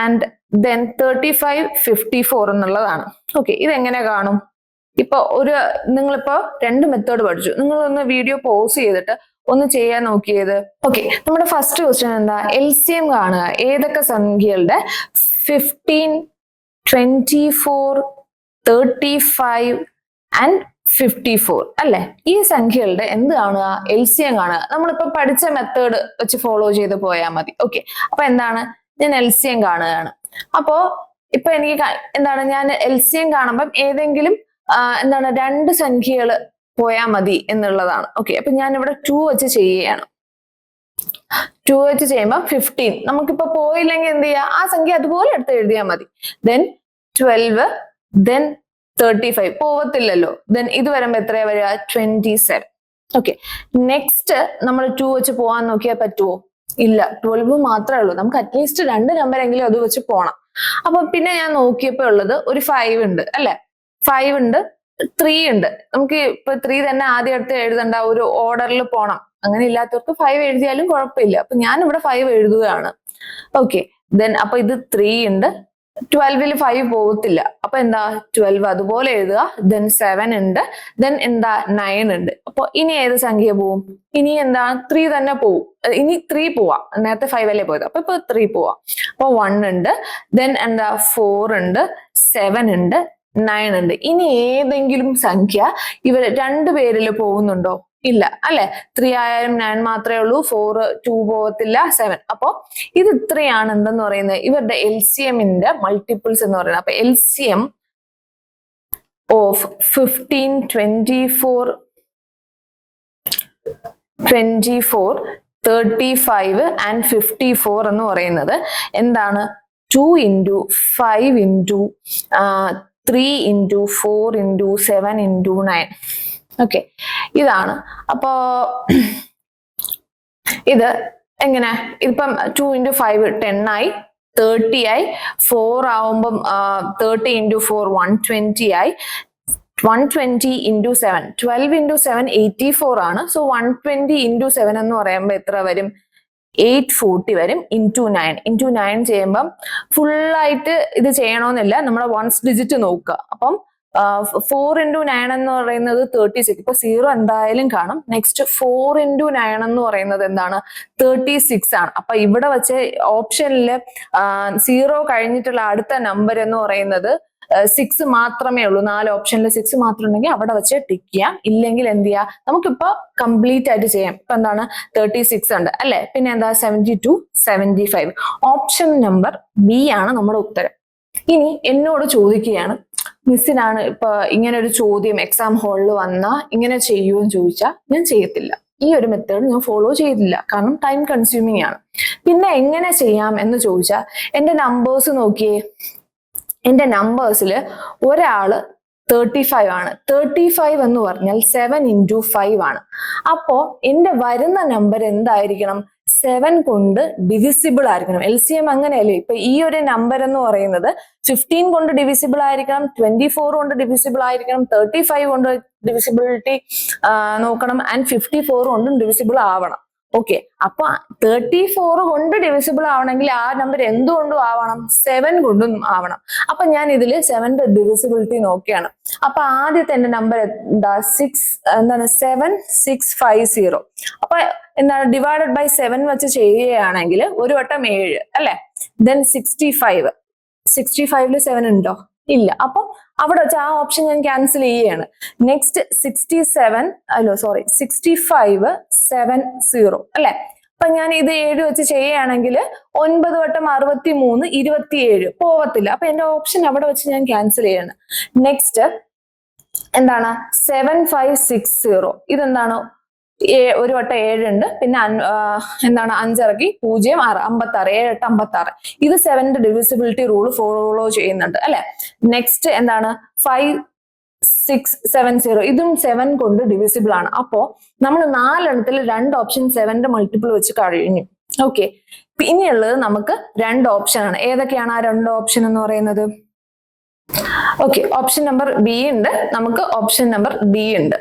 and then 35, 54 എന്നുള്ളതാണ്. ഓക്കെ, ഇതെങ്ങനെ കാണും? ഇപ്പൊ നിങ്ങളിപ്പോ 2 മെത്തേഡ് പഠിച്ചു. നിങ്ങളൊന്ന് വീഡിയോ പോസ് ചെയ്തിട്ട് ഒന്ന് ചെയ്യാൻ നോക്കിയത്. ഓക്കെ, നമ്മുടെ ഫസ്റ്റ് ക്വസ്റ്റ്യൻ എന്താ? LCM കാണുക. ഏതൊക്കെ സംഖ്യകളുടെ 15, 24, 35 and 54 അല്ലെ? ഈ സംഖ്യകളുടെ എന്ത് കാണുക? LCM കാണുക. നമ്മളിപ്പോ പഠിച്ച മെത്തേഡ് വെച്ച് ഫോളോ ചെയ്ത് പോയാൽ മതി. ഓക്കെ, അപ്പൊ എന്താണ്? ഞാൻ LCM കാണുകയാണ്. അപ്പോ ഇപ്പൊ എനിക്ക് എന്താണ്? ഞാൻ LCM കാണുമ്പം ഏതെങ്കിലും എന്താണ് 2 സംഖ്യകൾ പോയാൽ മതി എന്നുള്ളതാണ്. ഓക്കെ, അപ്പൊ ഞാൻ ഇവിടെ 2 വെച്ച് ചെയ്യുകയാണ്. 2 വെച്ച് ചെയ്യുമ്പോൾ 15. നമുക്കിപ്പോ പോയില്ലെങ്കിൽ എന്ത് ചെയ്യാം? ആ സംഖ്യ അതുപോലെ എടുത്ത് എഴുതിയാൽ മതി. Then 12, then 35 പോവത്തില്ലല്ലോ. ദെൻ ഇത് വരുമ്പോ എത്രയാ വരിക? 27. ഓക്കെ, നെക്സ്റ്റ് നമ്മൾ 2 വെച്ച് പോവാൻ നോക്കിയാൽ പറ്റുമോ? ഇല്ല, 12 മാത്രമേ ഉള്ളൂ. നമുക്ക് അറ്റ്ലീസ്റ്റ് 2 നമ്പർ എങ്കിലും അത് വെച്ച് പോണം. അപ്പൊ പിന്നെ ഞാൻ നോക്കിയപ്പോ ഉള്ളത് ഒരു 5 ഉണ്ട് അല്ലെ. 5 ഉണ്ട്, 3 ഉണ്ട്. നമുക്ക് ഇപ്പൊ 3 തന്നെ ആദ്യം എടുത്ത് എഴുതണ്ട, ഒരു ഓർഡറിൽ പോണം. അങ്ങനെ ഇല്ലാത്തവർക്ക് 5 എഴുതിയാലും കുഴപ്പമില്ല. അപ്പൊ ഞാൻ ഇവിടെ 5 എഴുതുകയാണ്. ഓക്കെ, ദെൻ അപ്പൊ ഇത് 3 ഉണ്ട്. 12ൽ 5 പോകത്തില്ല. അപ്പൊ എന്താ? 12 അതുപോലെ എഴുതുക. ദെൻ 7 ഉണ്ട്, ദെൻ എന്താ? 9 ഉണ്ട്. അപ്പൊ ഇനി ഏത് സംഖ്യ പോവും? ഇനി എന്താ? 3 തന്നെ പോവും. ഇനി 3 പോവാം. നേരത്തെ 5 അല്ലേ പോയത്, അപ്പൊ 3 പോവാം. അപ്പൊ 1 ഉണ്ട്, ദെൻ എന്താ? 4 ഉണ്ട്, 7 ഉണ്ട്, 9 ഉണ്ട്. ഇനി ഏതെങ്കിലും സംഖ്യ ഇവർ 2 പേരിൽ പോകുന്നുണ്ടോ? ഇല്ല അല്ലെ. 3 ആയാലും 9 മാത്രമേ ഉള്ളൂ. 4, 2 പോകത്തില്ല, 7. അപ്പൊ ഇത് ഇത്രയാണ് എന്തെന്ന് പറയുന്നത് ഇവരുടെ LCMന്റെ മൾട്ടിപ്പിൾസ് എന്ന് പറയുന്നത്. അപ്പൊ LCM ഓഫ് 15, 24, 35 and 54 എന്ന് പറയുന്നത് എന്താണ്? 2 into 5 into 3 into 4 into 7 into 9. Okay, ഇതാണ്. അപ്പോ ഇത് എങ്ങനെ, ഇതിപ്പം 2 into 5 10 ആയി, 30 ആയി, 4 ആവുമ്പം 30 into 4 120 ആയി, 120 into 7 12 into 7 84 ആണ്. സോ 120 into 7 എന്ന് പറയുമ്പോൾ എത്ര വരും? 840 വരും. into 9 ചെയ്യുമ്പം ഫുള്ളായിട്ട് ഇത് ചെയ്യണമെന്നില്ല, നമ്മൾ വൺസ് ഡിജിറ്റ് നോക്കുക. അപ്പം 4 into 9 എന്ന് പറയുന്നത് 36. ഇപ്പൊ 0 എന്തായാലും കാണും. നെക്സ്റ്റ് 4 into 9 എന്ന് പറയുന്നത് എന്താണ്? 36 ആണ്. അപ്പൊ ഇവിടെ വെച്ച് ഓപ്ഷനിൽ 0 കഴിഞ്ഞിട്ടുള്ള അടുത്ത നമ്പർ എന്ന് പറയുന്നത് 6 മാത്രമേ ഉള്ളൂ. 4 ഓപ്ഷനിൽ 6 മാത്രം ഉണ്ടെങ്കിൽ അവിടെ വെച്ച് ടിക്ക് ചെയ്യാം. ഇല്ലെങ്കിൽ എന്ത് ചെയ്യാം, നമുക്കിപ്പോ കംപ്ലീറ്റ് ആയിട്ട് ചെയ്യാം. ഇപ്പൊ എന്താണ്? 36 ഉണ്ട് അല്ലെ, പിന്നെ എന്താ 72 75. ഓപ്ഷൻ നമ്പർ ബി ആണ് നമ്മുടെ ഉത്തരം. ഇനി എന്നോട് ചോദിക്കുകയാണ്, മിസ്സിനാണ് ഇപ്പൊ ഇങ്ങനെ ഒരു ചോദ്യം എക്സാം ഹാളിൽ വന്നാ ഇങ്ങനെ ചെയ്യുമെന്ന് ചോദിച്ചാൽ ഞാൻ ചെയ്യത്തില്ല. ഈ ഒരു മെത്തേഡ് ഞാൻ ഫോളോ ചെയ്തില്ല, കാരണം ടൈം കൺസ്യൂമിങ് ആണ്. പിന്നെ എങ്ങനെ ചെയ്യാം എന്ന് ചോദിച്ചാൽ എന്റെ നമ്പേഴ്സ് നോക്കിയേ. എന്റെ നമ്പേഴ്സിൽ ഒരാള് 35 ആണ്. 35 എന്ന് പറഞ്ഞാൽ 7 into 5 ആണ്. അപ്പോ എന്റെ വരുന്ന നമ്പർ എന്തായിരിക്കണം? 7 കൊണ്ട് ഡിവിസിബിൾ ആയിരിക്കണം. LCM അങ്ങനെയല്ലേ? ഇപ്പൊ ഈ ഒരു നമ്പർ എന്ന് പറയുന്നത് 15 കൊണ്ട് ഡിവിസിബിൾ ആയിരിക്കണം, 24 കൊണ്ട് ഡിവിസിബിൾ ആയിരിക്കണം, 35 കൊണ്ട് ഡിവിസിബിലിറ്റി നോക്കണം, ആൻഡ് 54 കൊണ്ടും ഡിവിസിബിൾ ആവണം. ഓക്കെ, അപ്പൊ 34 കൊണ്ട് ഡിവിസിബിൾ ആവണമെങ്കിൽ ആ നമ്പർ എന്തുകൊണ്ടും ആവണം? 7 കൊണ്ടും ആവണം. അപ്പൊ ഞാൻ ഇതിൽ 7ന്റെ ഡിവിസിബിലിറ്റി നോക്കിയാണ്. അപ്പൊ ആദ്യത്തെ എന്റെ നമ്പർ എന്താ? 7650. അപ്പൊ എന്താണ്? ഡിവൈഡഡ് ബൈ 7 വെച്ച് ചെയ്യുകയാണെങ്കിൽ ഒരു വട്ടം 7 അല്ലെ. ദെൻ 65. 65ല് 7 ഉണ്ടോ? ഇല്ല. അപ്പൊ അവിടെ വെച്ച് ആ ഓപ്ഷൻ ഞാൻ ക്യാൻസൽ ചെയ്യുകയാണ്. നെക്സ്റ്റ് 65 70 അല്ലെ. അപ്പൊ ഞാൻ ഇത് 7 വെച്ച് ചെയ്യുകയാണെങ്കിൽ 9 വട്ടം 63 27 പോവത്തില്ല. അപ്പൊ എന്റെ ഓപ്ഷൻ അവിടെ വെച്ച് ഞാൻ ക്യാൻസൽ ചെയ്യാണ്. നെക്സ്റ്റ് എന്താണ്? 7560. ഇതെന്താണ്? ഒരു വട്ടം 7 ഉണ്ട്, പിന്നെ എന്താണ്? 5 ഇറക്കി 0 6 56 7 8 56. ഇത് 7ന്റെ ഡിവിസിബിലിറ്റി റൂൾ ഫോളോ ചെയ്യുന്നുണ്ട് അല്ലെ. നെക്സ്റ്റ് എന്താണ്? 5670. ഇതും 7 കൊണ്ട് ഡിവിസിബിൾ ആണ്. അപ്പോ നമ്മൾ 4 എണ്ണത്തിൽ 2 ഓപ്ഷൻ 7ന്റെ മൾട്ടിപ്പിൾ വെച്ച് കഴിഞ്ഞു. ഓക്കെ, പിന്നെയുള്ളത് നമുക്ക് 2 ഓപ്ഷൻ ആണ്. ഏതൊക്കെയാണ് ആ 2 ഓപ്ഷൻ എന്ന് പറയുന്നത്? ഓക്കെ, ഓപ്ഷൻ നമ്പർ ബി ഉണ്ട്, നമുക്ക് ഓപ്ഷൻ നമ്പർ ഡി ഉണ്ട്.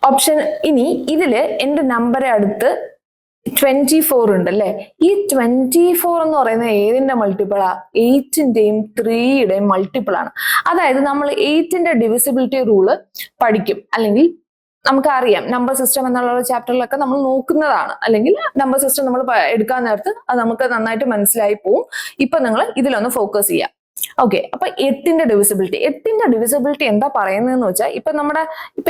ഓപ്ഷൻ ഇനി ഇതില് എന്റെ നമ്പറെ അടുത്ത് 24 ഉണ്ട് അല്ലെ. ഈ 24 എന്ന് പറയുന്നത് ഏതിന്റെ മൾട്ടിപ്പിളാ? 8ന്റെയും 3യുടെയും മൾട്ടിപ്പിൾ ആണ്. അതായത് നമ്മൾ 8ന്റെ ഡിവിസിബിലിറ്റി റൂള് പഠിക്കും, അല്ലെങ്കിൽ നമുക്കറിയാം. നമ്പർ സിസ്റ്റം എന്നുള്ള ചാപ്റ്ററിലൊക്കെ നമ്മൾ നോക്കുന്നതാണ്, അല്ലെങ്കിൽ നമ്പർ സിസ്റ്റം നമ്മൾ എടുക്കാൻ നേരത്ത് അത് നമുക്ക് നന്നായിട്ട് മനസ്സിലായി പോവും. ഇപ്പൊ നിങ്ങൾ ഇതിലൊന്ന് ഫോക്കസ് ചെയ്യാം. ഓക്കെ, അപ്പൊ 8ന്റെ ഡിവിസിബിലിറ്റി എന്താ പറയുന്നതെന്ന് വെച്ചാൽ, ഇപ്പൊ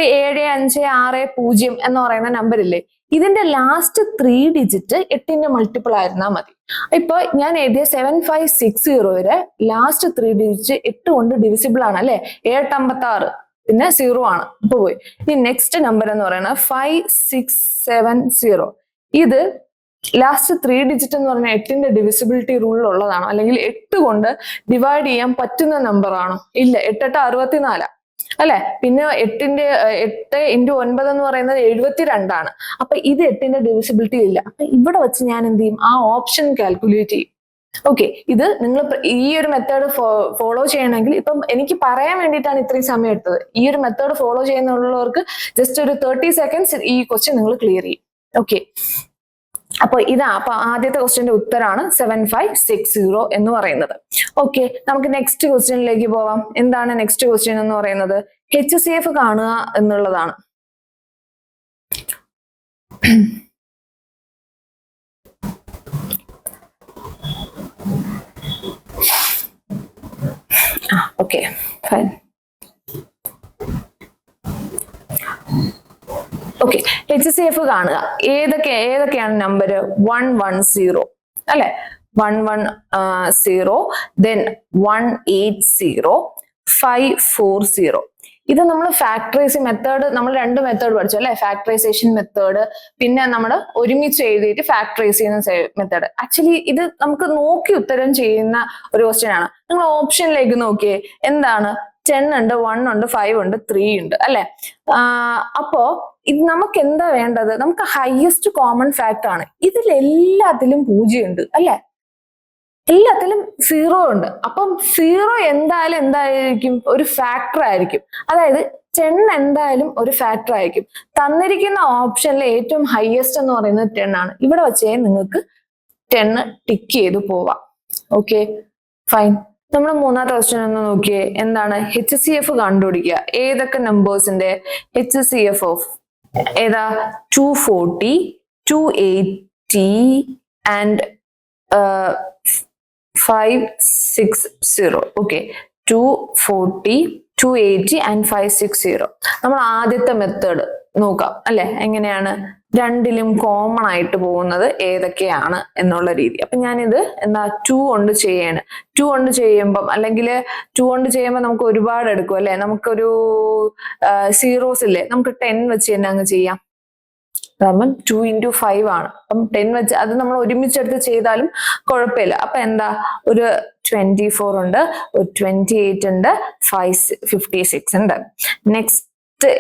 7 5 6 0 എന്ന് പറയുന്ന നമ്പർ ഇല്ലേ, ഇതിന്റെ ലാസ്റ്റ് 3 ഡിജിറ്റ് 8ന്റെ മൾട്ടിപ്പിൾ ആയിരുന്നാൽ മതി. ഇപ്പൊ ഞാൻ എഴുതിയ 7560 ലാസ്റ്റ് 3 ഡിജിറ്റ് 8 കൊണ്ട് ഡിവിസിബിൾ ആണ് അല്ലെ. 7 56 പിന്നെ 0 ആണ്, ഇപ്പൊ പോയി. ഇനി നെക്സ്റ്റ് നമ്പർ എന്ന് പറയുന്നത് 5670. ഇത് ലാസ്റ്റ് 3 ഡിജിറ്റ് എന്ന് പറഞ്ഞാൽ 8ന്റെ ഡിവിസിബിലിറ്റി റൂളിൽ ഉള്ളതാണോ, അല്ലെങ്കിൽ 8 കൊണ്ട് ഡിവൈഡ് ചെയ്യാൻ പറ്റുന്ന നമ്പർ ആണോ? ഇല്ല. 8 8 64 അല്ലെ. പിന്നെ 8 into 9 എന്ന് പറയുന്നത് 72 ആണ്. അപ്പൊ ഇത് 8ന്റെ ഡിവിസിബിലിറ്റി ഇല്ല. അപ്പൊ ഇവിടെ വെച്ച് ഞാൻ എന്ത് ചെയ്യും? ആ ഓപ്ഷൻ കാൽക്കുലേറ്റ് ചെയ്യും. ഓക്കെ, ഇത് നിങ്ങൾ ഈ ഒരു മെത്തേഡ് ഫോളോ ചെയ്യണമെങ്കിൽ, ഇപ്പം എനിക്ക് പറയാൻ വേണ്ടിയിട്ടാണ് ഇത്രയും സമയം എടുത്തത്. ഈ ഒരു മെത്തേഡ് ഫോളോ ചെയ്യുന്നുള്ളവർക്ക് ജസ്റ്റ് ഒരു 30 സെക്കൻഡ്സ് ഈ ക്വസ്റ്റ്യൻ നിങ്ങൾ ക്ലിയർ ചെയ്യും. ഓക്കെ, അപ്പൊ അപ്പൊ ആദ്യത്തെ ക്വസ്റ്റ്യന്റെ ഉത്തരാണ് 7560 എന്ന് പറയുന്നത്. ഓക്കെ, നമുക്ക് നെക്സ്റ്റ് ക്വസ്റ്റ്യനിലേക്ക് പോവാം. എന്താണ് നെക്സ്റ്റ് ക്വസ്റ്റ്യൻ എന്ന് പറയുന്നത്? HCF കാണുക എന്നുള്ളതാണ്. Okay, fine. ഓക്കെ, HCF കാണുക. ഏതൊക്കെയാണ് നമ്പർ? 110 അല്ലെ, 110, then 180, 540. ഇത് നമ്മൾ ഫാക്ടറൈസ് മെത്തേഡ്, നമ്മൾ 2 മെത്തേഡ് പഠിച്ചു അല്ലെ, ഫാക്ടറൈസേഷൻ മെത്തേഡ്, പിന്നെ നമ്മൾ ഒരുമിച്ച് എഴുതിയിട്ട് ഫാക്ടറൈസ് ചെയ്യുന്ന മെത്തേഡ്. ആക്ച്വലി ഇത് നമുക്ക് നോക്കി ഉത്തരം ചെയ്യുന്ന ഒരു ക്വസ്റ്റ്യൻ ആണ്. നിങ്ങൾ ഓപ്ഷനിലേക്ക് നോക്കിയേ, എന്താണ് 10 ഉണ്ട്, 1 ഉണ്ട്, 5 ഉണ്ട്, 3 ഉണ്ട് അല്ലെ. അപ്പോ ഇത് നമുക്ക് എന്താ വേണ്ടത്? നമുക്ക് ഹയസ്റ്റ് കോമൺ ഫാക്ടർ ആണ്. ഇതിലെല്ലാത്തിലും 0 ഉണ്ട് അല്ലെ, എല്ലാത്തിലും 0 ഉണ്ട്. അപ്പം 0 എന്തായാലും ഒരു ഫാക്ടർ ആയിരിക്കും. അതായത് 10 എന്തായാലും ഒരു ഫാക്ടർ ആയിരിക്കും. തന്നിരിക്കുന്ന ഓപ്ഷനിൽ ഏറ്റവും ഹയസ്റ്റ് എന്ന് പറയുന്നത് 10 ആണ്. ഇവിടെ വെച്ചേ നിങ്ങൾക്ക് 10 ടിക്ക് ചെയ്ത് പോവാം. Okay fine. നമ്മൾ മൂന്നാമത്തെ ക്വസ്റ്റ്യൻ ഒന്ന് നോക്കിയേ, എന്താണ് HCF കണ്ടുപിടിക്കുക. ഏതൊക്കെ നമ്പേഴ്സിന്റെ HCF ഓഫ് ഏതാ? 240, 280 ആൻഡ് 560. Okay, 240, 280 and 560. നമ്മൾ ആദ്യത്തെ മെത്തേഡ് നോക്കാം അല്ലെ, എങ്ങനെയാണ് രണ്ടിലും കോമൺ ആയിട്ട് പോകുന്നത് ഏതൊക്കെയാണ് എന്നുള്ള രീതി. അപ്പൊ ഞാനിത് എന്താ 2 കൊണ്ട് ചെയ്യാണ്. 2 കൊണ്ട് ചെയ്യുമ്പം, അല്ലെങ്കിൽ 2 കൊണ്ട് ചെയ്യുമ്പോൾ നമുക്ക് ഒരുപാട് എടുക്കും അല്ലെ, നമുക്കൊരു സീറോസ് ഇല്ലേ, നമുക്ക് 10 വെച്ച് തന്നെ അങ്ങ് ചെയ്യാം. കാരണം 2 into 5 ആണ്. അപ്പം 10 വെച്ച് അത് നമ്മൾ ഒരുമിച്ചെടുത്ത് ചെയ്താലും കുഴപ്പമില്ല. അപ്പൊ എന്താ, ഒരു 24 ഉണ്ട്, ഒരു 28 ഉണ്ട്, 56 ഉണ്ട്. നെക്സ്റ്റ്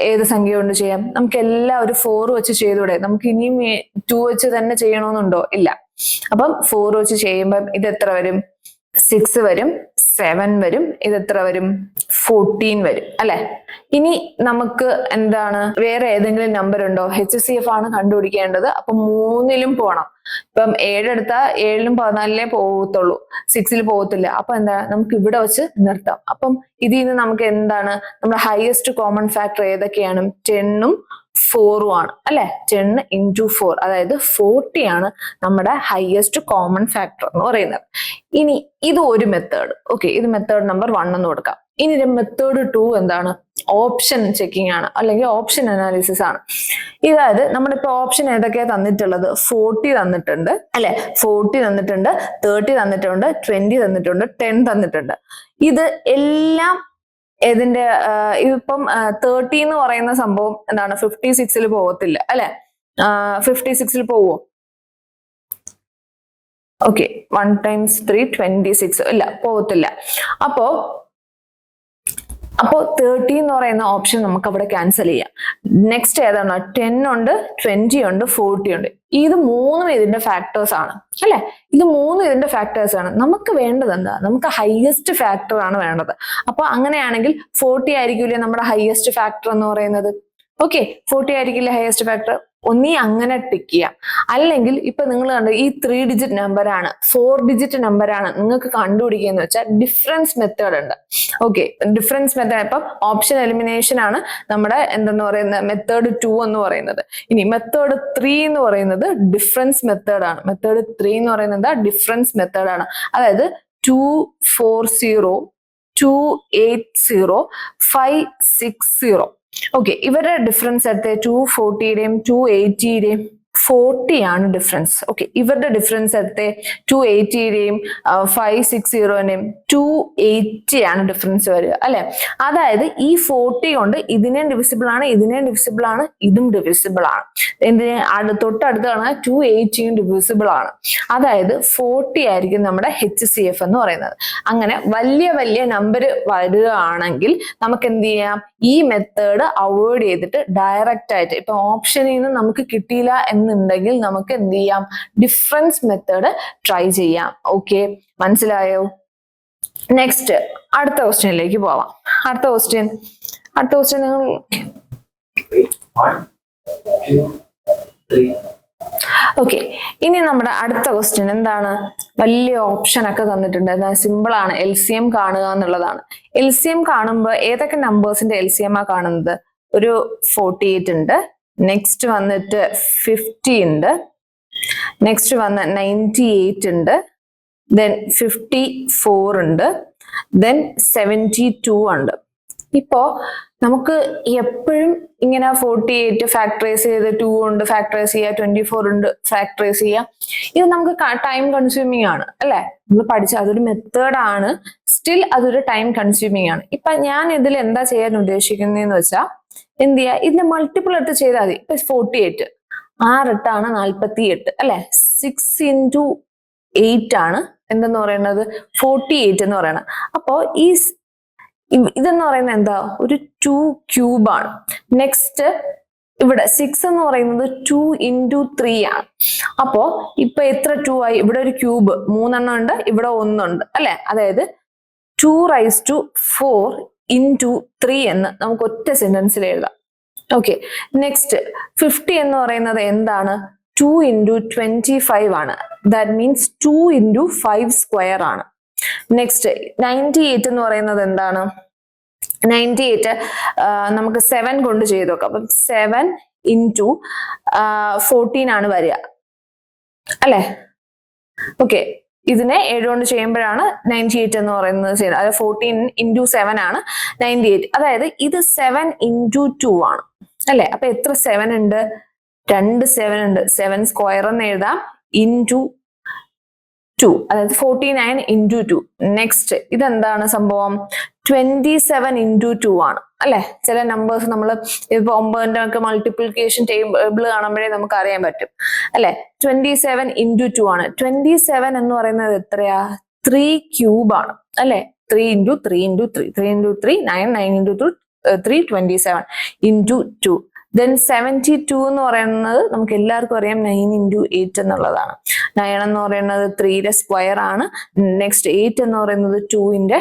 ഏത് സംഖ്യ കൊണ്ട് ചെയ്യാം? നമുക്ക് എല്ലാം ഒരു 4 വെച്ച് ചെയ്തൂടെ? നമുക്ക് ഇനിയും 2 വെച്ച് തന്നെ ചെയ്യണമെന്നുണ്ടോ? ഇല്ല. അപ്പം 4 വെച്ച് ചെയ്യുമ്പം ഇത് എത്ര വരും? 6 വരും, 7 വരും, ഇത് എത്ര വരും? 14 വരും അല്ലെ. ഇനി നമുക്ക് എന്താണ്, വേറെ ഏതെങ്കിലും നമ്പർ ഉണ്ടോ? HCF ആണ് കണ്ടുപിടിക്കേണ്ടത്. അപ്പൊ 3ലും പോണം. ഇപ്പം 7 എടുത്താൽ 7ലും 14 പോകത്തുള്ളൂ, 6ൽ പോകത്തില്ല. അപ്പൊ എന്താ, നമുക്ക് ഇവിടെ വെച്ച് നിർത്താം. അപ്പം ഇതിൽ നിന്ന് നമുക്ക് എന്താണ്, നമ്മുടെ ഹയസ്റ്റ് കോമൺ ഫാക്ടർ ഏതൊക്കെയാണ്? 10ഉം 4ഉം ആണ് അല്ലെ. 10 into 4 അതായത് 40 ആണ് നമ്മുടെ ഹയസ്റ്റ് കോമൺ ഫാക്ടർ എന്ന് പറയുന്നത്. ഇനി ഇത് ഒരു മെത്തേഡ്. ഓക്കെ, ഇത് മെത്തേഡ് നമ്പർ 1 എന്ന് കൊടുക്കാം. ഇനി മെത്തേഡ് 2 എന്താണ്? ഓപ്ഷൻ ചെക്കിംഗ് ആണ്, അല്ലെങ്കിൽ ഓപ്ഷൻ അനാലിസിസ് ആണ്. ഇതായത് നമ്മളിപ്പോ ഓപ്ഷൻ ഏതൊക്കെയാ തന്നിട്ടുള്ളത്? 40 തന്നിട്ടുണ്ട് അല്ലെ, 40 തന്നിട്ടുണ്ട്, 30 തന്നിട്ടുണ്ട്, 20 തന്നിട്ടുണ്ട്, 10 തന്നിട്ടുണ്ട്. ഇത് എല്ലാം ഇതിന്റെ ഇപ്പം 30 എന്ന് പറയുന്ന സംഭവം എന്താണ്, 56ൽ പോകത്തില്ല അല്ലെ. 56ൽ പോവോ? ഓക്കെ, 1 times 3 26 ഇല്ല, പോകത്തില്ല. അപ്പോ 30 എന്ന് പറയുന്ന ഓപ്ഷൻ നമുക്ക് അവിടെ ക്യാൻസൽ ചെയ്യാം. നെക്സ്റ്റ് ഏതാണ്? 10 ഉണ്ട്, 20 ഉണ്ട്, 40 ഉണ്ട്. ഇത് 3 ഇതിന്റെ ഫാക്ടേഴ്സ് ആണ് അല്ലെ. ഇത് 3 ഇതിന്റെ ഫാക്ടേഴ്സ് ആണ്. നമുക്ക് വേണ്ടത് എന്താ? നമുക്ക് ഹയസ്റ്റ് ഫാക്ടർ ആണ് വേണ്ടത്. അപ്പൊ അങ്ങനെയാണെങ്കിൽ 40 ആയിരിക്കില്ലേ നമ്മുടെ ഹയസ്റ്റ് ഫാക്ടർ എന്ന് പറയുന്നത്. ഓക്കെ, 40 ആയിരിക്കില്ലേ ഹയസ്റ്റ് ഫാക്ടർ. ഒന്നീ അങ്ങനെ ടിക്ക് ചെയ്യാം, അല്ലെങ്കിൽ ഇപ്പൊ നിങ്ങൾ കണ്ടു ഈ 3 ഡിജിറ്റ് നമ്പർ ആണ്, 4 ഡിജിറ്റ് നമ്പർ ആണ് നിങ്ങൾക്ക് കണ്ടുപിടിക്കുക വെച്ചാൽ ഡിഫറൻസ് മെത്തേഡ് ഉണ്ട്. Okay, difference method. ഇപ്പം ഓപ്ഷൻ എലിമിനേഷൻ ആണ് നമ്മുടെ എന്തെന്ന് പറയുന്നത് മെത്തേഡ് 2 എന്ന് പറയുന്നത്. ഇനി മെത്തേഡ് 3 എന്ന് പറയുന്നത് ഡിഫറൻസ് മെത്തേഡ് ആണ്. മെത്തേഡ് 3 എന്ന് പറയുന്നത് ഡിഫറൻസ് മെത്തേഡ് ആണ്. അതായത് 240, 280, 560. ഓക്കെ, ഇവരുടെ ഡിഫറൻസ് എടുത്ത് 240യുടെയും 280യുടെയും 40 ആണ് ഡിഫറൻസ്. ഓക്കെ, ഇവരുടെ ഡിഫറൻസ് എടുത്ത് 280യുടെയും 560ന്റെയും 280 ആണ് ഡിഫറൻസ് വരിക അല്ലെ. അതായത് ഈ 40 കൊണ്ട് ഇതിനെയും ഡിവിസിബിൾ ആണ്, ഇതിനെയും ഡിവിസിബിൾ ആണ്, ഇതും ഡിവിസിബിൾ ആണ്. എന്തിന് തൊട്ടടുത്താണ് 280യും ഡിവിസിബിൾ ആണ്. അതായത് 40 ആയിരിക്കും നമ്മുടെ HCF എന്ന് പറയുന്നത്. അങ്ങനെ വലിയ വലിയ നമ്പർ വരികയാണെങ്കിൽ നമുക്ക് എന്ത് ചെയ്യാം? ഈ മെത്തേഡ് അവോയ്ഡ് ചെയ്തിട്ട് ഡയറക്റ്റ് ആയിട്ട്, ഇപ്പൊ ഓപ്ഷനിൽ നിന്ന് നമുക്ക് കിട്ടിയില്ല എന്നുണ്ടെങ്കിൽ നമുക്ക് എന്ത് ചെയ്യാം? ഡിഫറൻസ് മെത്തേഡ് ട്രൈ ചെയ്യാം. ഓക്കെ, മനസ്സിലായോ? നെക്സ്റ്റ് അടുത്ത ക്വസ്റ്റ്യനിലേക്ക് പോവാം. അടുത്ത ക്വസ്റ്റ്യൻ നിങ്ങൾ ഓക്കെ. ഇനി നമ്മുടെ അടുത്ത ക്വസ്റ്റ്യൻ എന്താണ്? വലിയ ഓപ്ഷൻ ഒക്കെ തന്നിട്ടുണ്ട്. സിമ്പിൾ ആണ്, LCM കാണുക എന്നുള്ളതാണ്. LCM കാണുമ്പോൾ ഏതൊക്കെ നമ്പേഴ്സിന്റെ LCM ആ കാണുന്നത്? ഒരു 48 ഉണ്ട്, നെക്സ്റ്റ് വന്നിട്ട് 50 ഉണ്ട്, നെക്സ്റ്റ് വന്ന് 98 ഉണ്ട്, ദെൻ 54 ഉണ്ട്, ദെൻ 72 ഉണ്ട്. ഇപ്പോ നമുക്ക് എപ്പോഴും ഇങ്ങനെ 48 ഫാക്ടറൈസ് ചെയ്ത് 2 കൊണ്ട് ഫാക്ടറൈസ് ചെയ്യുക, 24 കൊണ്ട് ഫാക്ടറൈസ് ചെയ്യുക, ഇത് നമുക്ക് ടൈം കൺസ്യൂമിങ് ആണ് അല്ലെ? നമ്മൾ പഠിച്ച അതൊരു മെത്തേഡാണ്, സ്റ്റിൽ അതൊരു ടൈം കൺസ്യൂമിങ് ആണ്. ഇപ്പൊ ഞാൻ ഇതിൽ എന്താ ചെയ്യാൻ ഉദ്ദേശിക്കുന്നതെന്ന് വെച്ചാൽ എന്ത് ചെയ്യുക, ഇതിന്റെ മൾട്ടിപ്പിൾ എടുത്ത് ചെയ്താൽ മതി. ഇപ്പൊ 48 6 48 അല്ലെ? 6 into 8 ആണ് എന്തെന്ന് പറയുന്നത് 48 എന്ന് പറയുന്നത്. അപ്പോ ഈ ഇതെന്ന് പറയുന്നത് എന്താ, ഒരു 2 ക്യൂബ് ആണ്. നെക്സ്റ്റ് ഇവിടെ 6 എന്ന് പറയുന്നത് 2 into 3 ആണ്. അപ്പോ ഇപ്പൊ എത്ര 2 ആയി? ഇവിടെ ഒരു ക്യൂബ് 3 ഉണ്ട്, ഇവിടെ 1 ഉണ്ട് അല്ലെ? അതായത് 2 raised to 4 into 3 എന്ന് നമുക്ക് ഒറ്റ സെന്റൻസിൽ എഴുതാം. ഓക്കെ, നെക്സ്റ്റ് 50 എന്ന് പറയുന്നത് എന്താണ്? 2 into 25 ആണ്. ദാറ്റ് മീൻസ് 2 into 5 സ്ക്വയർ ആണ്. നെക്സ്റ്റ് 98 എന്ന് പറയുന്നത് എന്താണ്? 98 നമുക്ക് 7 കൊണ്ട് ചെയ്ത് നോക്കാം. അപ്പം 7 into 14 ആണ് വരിക അല്ലെ? ഓക്കെ, ഇതിനെ 7 കൊണ്ട് ചെയ്യുമ്പോഴാണ് 98 എന്ന് പറയുന്നത് ചെയ്യുന്നത്. അതായത് 14 into 7 ആണ് 98. അതായത് ഇത് 7 into 2 ആണ് അല്ലെ? അപ്പൊ എത്ര 7 ഉണ്ട്? 2 7 ഉണ്ട്. 7 സ്ക്വയർ എന്ന് എഴുതാം into 2, അതായത് 49 into 2. നെക്സ്റ്റ് ഇതെന്താണ് സംഭവം? 27 into 2 ആണ് അല്ലെ? ചില നമ്പേഴ്സ് നമ്മൾ ഇപ്പൊ 9ന്റെ ഒക്കെ മൾട്ടിപ്ലിക്കേഷൻ ടേബിൾ കാണുമ്പോഴേ നമുക്ക് അറിയാൻ പറ്റും അല്ലെ? 27 into 2 ആണ്. 27 എന്ന് പറയുന്നത് എത്രയാ? 3 ക്യൂബ് ആണ് അല്ലെ? 3 into 3 into 3 3 into 3 9 9 into 3 27 into 2. Then 72 എന്ന് പറയുന്നത് നമുക്ക് എല്ലാവർക്കും അറിയാം 9 into 8 എന്നുള്ളതാണ്. 9 എന്ന് പറയുന്നത് 3യുടെ സ്ക്വയർ ആണ്. നെക്സ്റ്റ് 8 എന്ന് പറയുന്നത് 2ന്റെ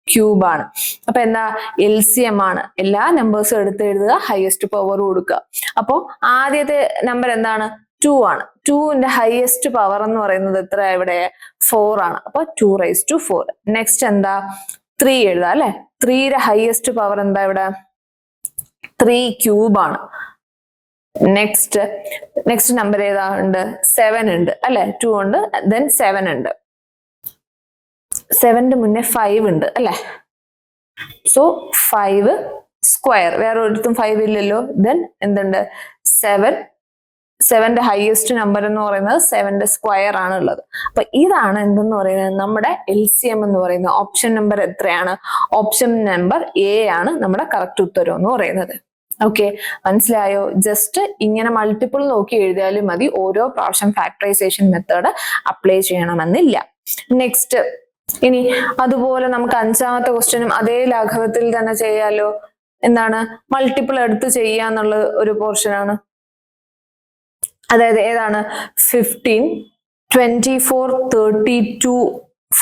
ക്യൂബ് ആണ്. അപ്പൊ എന്താ? LCM ആണ്. എല്ലാ നമ്പേഴ്സും എടുത്ത് എഴുതുക, ഹയസ്റ്റ് പവർ കൊടുക്കുക. അപ്പോ ആദ്യത്തെ നമ്പർ എന്താണ്? 2 ആണ്. 2ന്റെ ഹയസ്റ്റ് പവർ എന്ന് പറയുന്നത് എത്ര? ഇവിടെ 4 ആണ്. അപ്പൊ 2 raised to 4. നെക്സ്റ്റ് എന്താ? 3 എഴുതാം അല്ലെ? 3യുടെ ഹയസ്റ്റ് പവർ എന്താ ഇവിടെ? 3 ക്യൂബ് ആണ്. നെക്സ്റ്റ് നമ്പർ ഏതാ ഉണ്ട്? 7 ഉണ്ട് അല്ലെ? 2 ഉണ്ട്, then 7 ഉണ്ട്. 7ന്റെ മുന്നേ 5 ഉണ്ട് അല്ലെ? സോ 5 സ്ക്വയർ, വേറെ ഒരിടത്തും 5 ഇല്ലല്ലോ. ദെൻ എന്തുണ്ട്? 7ന്റെ ഹയസ്റ്റ് നമ്പർ എന്ന് പറയുന്നത് 7ന്റെ സ്ക്വയർ ആണ് ഉള്ളത്. അപ്പൊ ഇതാണ് എന്തെന്ന് പറയുന്നത് നമ്മുടെ LCM എന്ന് പറയുന്നത്. ഓപ്ഷൻ നമ്പർ എത്രയാണ്? ഓപ്ഷൻ നമ്പർ A ആണ് നമ്മുടെ കറക്റ്റ് ഉത്തരം എന്ന് പറയുന്നത്. ഓക്കെ, മനസ്സിലായോ? ജസ്റ്റ് ഇങ്ങനെ മൾട്ടിപ്പിൾ നോക്കി എഴുതിയാലും മതി, ഓരോ പ്രാവശ്യം ഫാക്ടറൈസേഷൻ മെത്തേഡ് അപ്ലൈ ചെയ്യണമെന്നില്ല. നെക്സ്റ്റ് ഇനി അതുപോലെ നമുക്ക് 5ാമത്തെ ക്വസ്റ്റ്യനും അതേ ലാഘവത്തിൽ തന്നെ ചെയ്യാലോ. എന്താണ്? മൾട്ടിപ്പിൾ എടുത്ത് ചെയ്യാന്നുള്ള ഒരു പോർഷൻ ആണ്. അതായത് ഏതാണ്? 15 24 32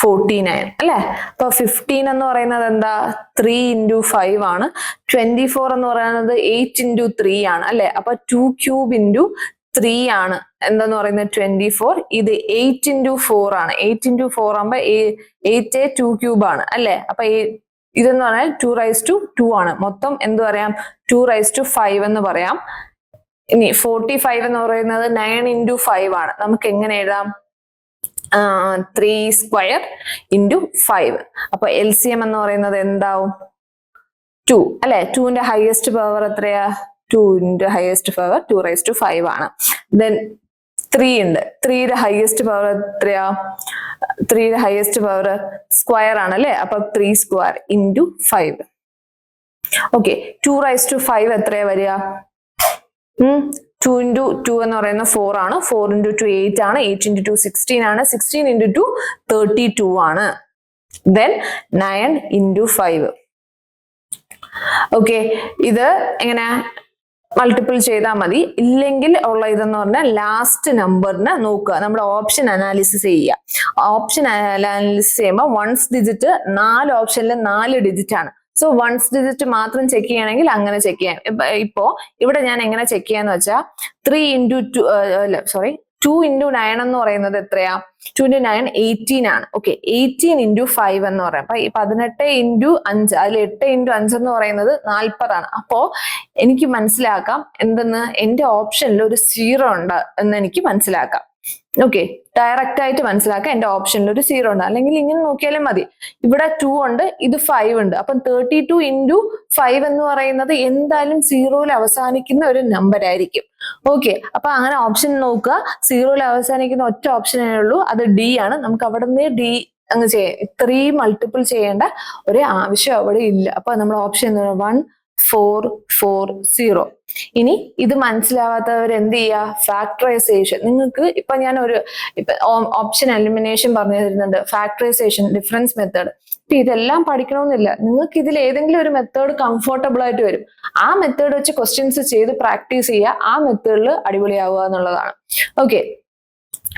49 അല്ലെ? അപ്പൊ 15 എന്ന് പറയുന്നത് എന്താ? 3 into 5 ആണ്. 24 എന്ന് പറയുന്നത് 8 into 3 ആണ് അല്ലെ? അപ്പൊ 2 ക്യൂബ് into 3 ആണ് എന്തെന്ന് പറയുന്നത് 24. ഇത് 8 into 4 ആണ്. 8 into 4 ആകുമ്പോ 8 2 ക്യൂബ് ആണ് അല്ലെ? അപ്പൊ ഇതെന്ന് പറഞ്ഞാൽ 2 raised to 2 ആണ്. മൊത്തം എന്ത് പറയാം? 2 raised to 5 എന്ന് പറയാം. ഇനി 45 എന്ന് പറയുന്നത് 9 into 5 ആണ്. നമുക്ക് എങ്ങനെ എഴുതാം? 3 സ്ക്വയർ into 5. അപ്പൊ LCM എന്ന് പറയുന്നത് എന്താവും? 2 അല്ലെ? 2ന്റെ ഹയസ്റ്റ് പവർ എത്രയാ? 2ന്റെ ഹയസ്റ്റ് പവർ 2 raised to 5 ആണ്. ദെൻ 3 ഉണ്ട്. 3യുടെ ഹയസ്റ്റ് പവർ എത്രയാ? 3യുടെ ഹയസ്റ്റ് പവർ സ്ക്വയർ ആണ് അല്ലെ? അപ്പൊ 3 square into 5. Okay, 2 raised to 5 എത്രയാ വരിക? 2 into 2 എന്ന് പറയുന്നത് 4 ആണ്. 4 into 2 8 ആണ്. 8 into 2 16 ആണ്. 16 into 2 32 ആണ്. Then 9 into 5. ഓക്കെ, ഇത് എങ്ങനെ മൾട്ടിപ്പിൾ ചെയ്താൽ മതി. ഇല്ലെങ്കിൽ ഉള്ള ഇതെന്ന് പറഞ്ഞാൽ ലാസ്റ്റ് നമ്പറിനെ നോക്കുക. നമ്മുടെ ഓപ്ഷൻ അനാലിസിസ് ചെയ്യുക. ഓപ്ഷൻ അനാലിസിസ് ചെയ്യുമ്പോൾ വൺസ് ഡിജിറ്റ് 4 ഓപ്ഷനിൽ 4 ഡിജിറ്റ് ആണ്. സോ വൺസ് ഡിജിറ്റ് മാത്രം ചെക്ക് ചെയ്യണമെങ്കിൽ അങ്ങനെ ചെക്ക് ചെയ്യാം. ഇപ്പോ ഇവിടെ ഞാൻ എങ്ങനെ ചെക്ക് ചെയ്യാന്ന് വെച്ചാൽ 2 into 9 എന്ന് പറയുന്നത് എത്രയാ? 2 into 9 18 ആണ്. ഓക്കെ, 18 into 5 എന്ന് പറയാം. അപ്പൊ 18 into 5, അതിൽ 8 into 5 എന്ന് പറയുന്നത് 40 ആണ്. അപ്പോ എനിക്ക് മനസ്സിലാക്കാം എന്തെന്ന്, എന്റെ ഓപ്ഷനിൽ ഒരു 0 ഉണ്ട് എന്ന് എനിക്ക് മനസ്സിലാക്കാം. ഓക്കെ, ഡയറക്റ്റ് ആയിട്ട് മനസ്സിലാക്കുക എന്റെ ഓപ്ഷനിൽ ഒരു 0 ഉണ്ട്. അല്ലെങ്കിൽ ഇങ്ങനെ നോക്കിയാലും മതി. ഇവിടെ 2 ഉണ്ട്, ഇത് 5 ഉണ്ട്. അപ്പം 32 into 5 എന്ന് പറയുന്നത് എന്തായാലും 0യിൽ അവസാനിക്കുന്ന ഒരു നമ്പർ ആയിരിക്കും. ഓക്കെ, അപ്പൊ അങ്ങനെ ഓപ്ഷൻ നോക്കുക. 0യിൽ അവസാനിക്കുന്ന ഒറ്റ ഓപ്ഷനേ ഉള്ളൂ, അത് ഡി ആണ്. നമുക്ക് അവിടെ നിന്ന് ഡി അങ്ങ് ചെയ്യാം. 3 മൾട്ടിപ്പിൾ ചെയ്യേണ്ട ഒരു ആവശ്യം അവിടെ ഇല്ല. അപ്പൊ നമ്മുടെ ഓപ്ഷൻ 1 4 4 0. ഇനി ഇത് മനസ്സിലാവാത്തവർ എന്ത് ചെയ്യുക? ഫാക്ടറൈസേഷൻ. നിങ്ങൾക്ക് ഇപ്പൊ ഞാൻ ഓപ്ഷൻ എലിമിനേഷൻ പറഞ്ഞു തരുന്നുണ്ട്, ഫാക്ടറൈസേഷൻ, ഡിഫറൻസ് മെത്തേഡ്. ഇപ്പൊ ഇതെല്ലാം പഠിക്കണമെന്നില്ല. നിങ്ങൾക്ക് ഇതിൽ ഏതെങ്കിലും ഒരു മെത്തേഡ് കംഫർട്ടബിൾ ആയിട്ട് വരും. ആ മെത്തേഡ് വെച്ച് ക്വസ്റ്റ്യൻസ് ചെയ്ത് പ്രാക്ടീസ് ചെയ്യുക. ആ മെത്തേഡിൽ അടിപൊളിയാവുക എന്നുള്ളതാണ്. ഓക്കെ,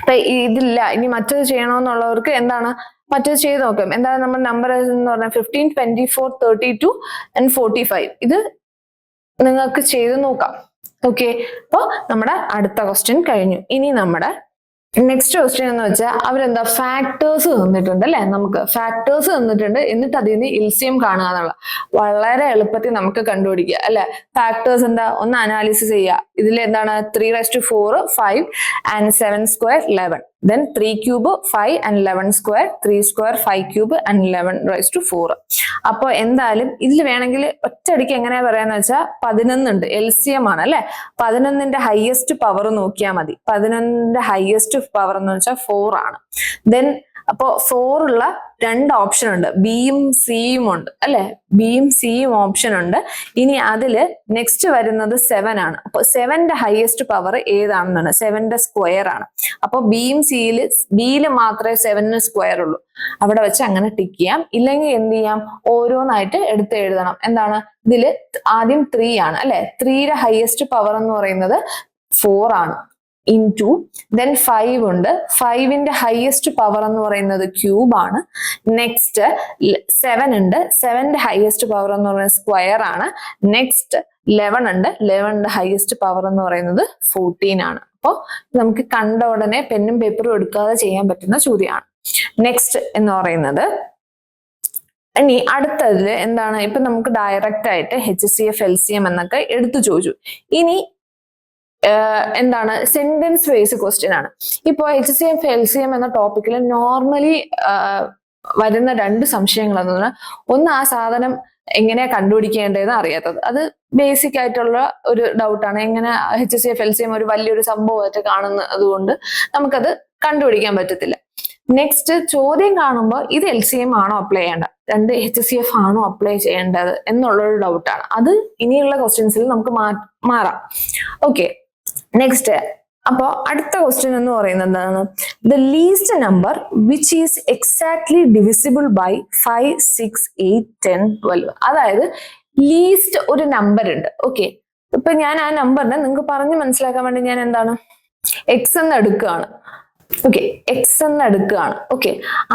അപ്പൊ ഇതില്ല, ഇനി മറ്റത് ചെയ്യണമെന്നുള്ളവർക്ക് എന്താണ്, മറ്റത് ചെയ്ത് നോക്കാം. എന്താണ് നമ്മുടെ നമ്പർ എന്ന് പറഞ്ഞാൽ 15 24 32 and 45. ഇത് നിങ്ങൾക്ക് ചെയ്ത് നോക്കാം. ഓക്കെ, അപ്പൊ നമ്മുടെ അടുത്ത ക്വസ്റ്റ്യൻ കഴിഞ്ഞു. ഇനി നമ്മുടെ നെക്സ്റ്റ് ക്വസ്റ്റ്യൻ എന്ന് വെച്ചാൽ അവരെന്താ ഫാക്ടേഴ്സ് തന്നിട്ടുണ്ട് അല്ലെ, നമുക്ക് ഫാക്ടേഴ്സ് തന്നിട്ടുണ്ട്, എന്നിട്ട് അതിൽ നിന്ന് എൽസിഎം കാണുക എന്നുള്ള വളരെ എളുപ്പത്തിൽ നമുക്ക് കണ്ടുപിടിക്കുക അല്ലെ. ഫാക്ടേഴ്സ് എന്താ, ഒന്ന് അനാലിസിസ് ചെയ്യുക. ഇതിൽ എന്താണ് 3/4 5 and 7 square 11. Then 3 cube 5 and 11 square, 3 square 5 cube and 11/4. അപ്പൊ എന്തായാലും ഇതിൽ വേണമെങ്കിൽ ഒറ്റയടിക്ക് എങ്ങനെയാ പറയാന്ന് വെച്ചാൽ 11 ഉണ്ട്, എൽസിഎം ആണ് അല്ലെ. 11ന്റെ ഹയസ്റ്റ് പവർ നോക്കിയാൽ മതി. 11ന്റെ ഹയസ്റ്റ് പവർ എന്ന് വെച്ചാൽ 4 ആണ്. ദെൻ അപ്പോ 4 ഉള്ള 2 ഓപ്ഷൻ ഉണ്ട്, ബിയും സിയും ഉണ്ട് അല്ലെ. ബിയും സിയും ഓപ്ഷൻ ഉണ്ട്. ഇനി അതില് നെക്സ്റ്റ് വരുന്നത് 7 ആണ്. അപ്പൊ 7ന്റെ ഹയസ്റ്റ് പവർ ഏതാണെന്നാണ്, 7ന്റെ സ്ക്വയർ ആണ്. അപ്പൊ ബിയും ബിയില് മാത്രമേ 7ന് സ്ക്വയർ ഉള്ളൂ. അവിടെ വെച്ച് അങ്ങനെ ടിക്ക് ചെയ്യാം. ഇല്ലെങ്കിൽ എന്ത് ചെയ്യാം, ഓരോന്നായിട്ട് എടുത്ത് എഴുതണം. എന്താണ്, ഇതില് ആദ്യം 3 ആണ് അല്ലെ. 3യുടെ ഹയസ്റ്റ് പവർ എന്ന് പറയുന്നത് 4 ആണ്. ഇൻറ്റു ദെൻ 5 ഉണ്ട്. 5ന്റെ ഹയസ്റ്റ് പവർ എന്ന് പറയുന്നത് ക്യൂബ് ആണ്. നെക്സ്റ്റ് 7 ഉണ്ട്. 7ന്റെ ഹയസ്റ്റ് പവർ എന്ന് പറയുന്നത് സ്ക്വയർ ആണ്. നെക്സ്റ്റ് 11 ഉണ്ട്. 11ന്റെ ഹയസ്റ്റ് പവർ എന്ന് പറയുന്നത് 14 ആണ്. അപ്പോൾ നമുക്ക് കണ്ട ഉടനെ പെന്നും പേപ്പറും എടുക്കാതെ ചെയ്യാൻ പറ്റുന്ന ചോദ്യമാണ്. നെക്സ്റ്റ് എന്ന് പറയുന്നത്, ഇനി അടുത്തതില് എന്താണ്, ഇപ്പൊ നമുക്ക് ഡയറക്റ്റ് ആയിട്ട് HCF LCM എന്നൊക്കെ എടുത്തു ചോദിച്ചു. ഇനി എന്താണ്, സെന്റൻസ് ബേസ്ഡ് ക്വസ്റ്റ്യൻ ആണ്. ഇപ്പൊ HCF LCM എന്ന ടോപ്പിക്കിൽ നോർമലി വരുന്ന 2 സംശയങ്ങൾ എന്ന് പറഞ്ഞാൽ, ഒന്ന് ആ സാധനം എങ്ങനെയാ കണ്ടുപിടിക്കേണ്ടതെന്ന് അറിയാത്തത്. അത് ബേസിക് ആയിട്ടുള്ള ഒരു ഡൗട്ടാണ്. എങ്ങനെ HCF LCM ഒരു വലിയൊരു സംഭവമായിട്ട് കാണുന്നത് കൊണ്ട് നമുക്കത് കണ്ടുപിടിക്കാൻ പറ്റത്തില്ല. നെക്സ്റ്റ് ചോദ്യം കാണുമ്പോൾ ഇത് LCM ആണോ അപ്ലൈ ചെയ്യേണ്ടത്, 2 HCF ആണോ അപ്ലൈ ചെയ്യേണ്ടത് എന്നുള്ളൊരു ഡൗട്ടാണ്. അത് ഇനിയുള്ള ക്വസ്റ്റ്യൻസിൽ നമുക്ക് മാറാം. ഓക്കെ, നെക്സ്റ്റ് അപ്പോ അടുത്ത ക്വസ്റ്റ്യൻ എന്ന് പറയുന്നത് എന്താണ്, the least number which is exactly divisible by 5 6 8 10 12. അതായത് ലീസ്റ്റ് ഒരു നമ്പർ ഉണ്ട്. ഓക്കെ, ഇപ്പൊ ഞാൻ ആ നമ്പറിനെ നിങ്ങൾക്ക് പറഞ്ഞ് മനസ്സിലാക്കാൻ വേണ്ടി ഞാൻ എന്താണ് എക്സ് എന്ന് എടുക്കുകയാണ്. ഓക്കെ, എക്സ് എന്ന് എടുക്കുകയാണ്. ഓക്കെ,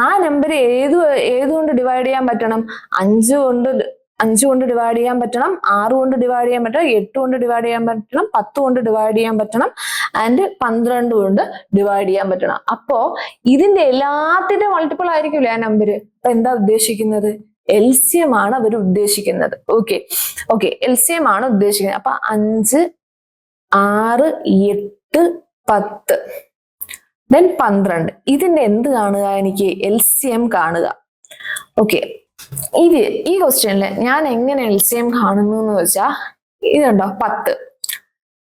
ആ നമ്പർ ഏതുകൊണ്ട് ഡിവൈഡ് ചെയ്യാൻ പറ്റണം, 5 കൊണ്ട് ഡിവൈഡ് ചെയ്യാൻ പറ്റണം, 6 കൊണ്ട് ഡിവൈഡ് ചെയ്യാൻ പറ്റണം, 8 കൊണ്ട് ഡിവൈഡ് ചെയ്യാൻ പറ്റണം, 10 കൊണ്ട് ഡിവൈഡ് ചെയ്യാൻ പറ്റണം, ആൻഡ് 12 കൊണ്ട് ഡിവൈഡ് ചെയ്യാൻ പറ്റണം. അപ്പോ ഇതിന്റെ എല്ലാത്തിന്റെ മൾട്ടിപ്പിൾ ആയിരിക്കില്ല ആ നമ്പർ. അപ്പൊ എന്താ ഉദ്ദേശിക്കുന്നത്, LCM ആണ് അവർ ഉദ്ദേശിക്കുന്നത്. ഓക്കെ, LCM ആണ് ഉദ്ദേശിക്കുന്നത്. അപ്പൊ 5 6 8 10 ദെൻ 12. ഇതിന്റെ എന്ത് കാണുക, എനിക്ക് LCM കാണുക. ഓക്കെ, ഈ ക്വസ്റ്റ്യനില് ഞാൻ എങ്ങനെ LCM കാണുന്നു എന്ന് വെച്ചാൽ, ഇതുണ്ടോ 10,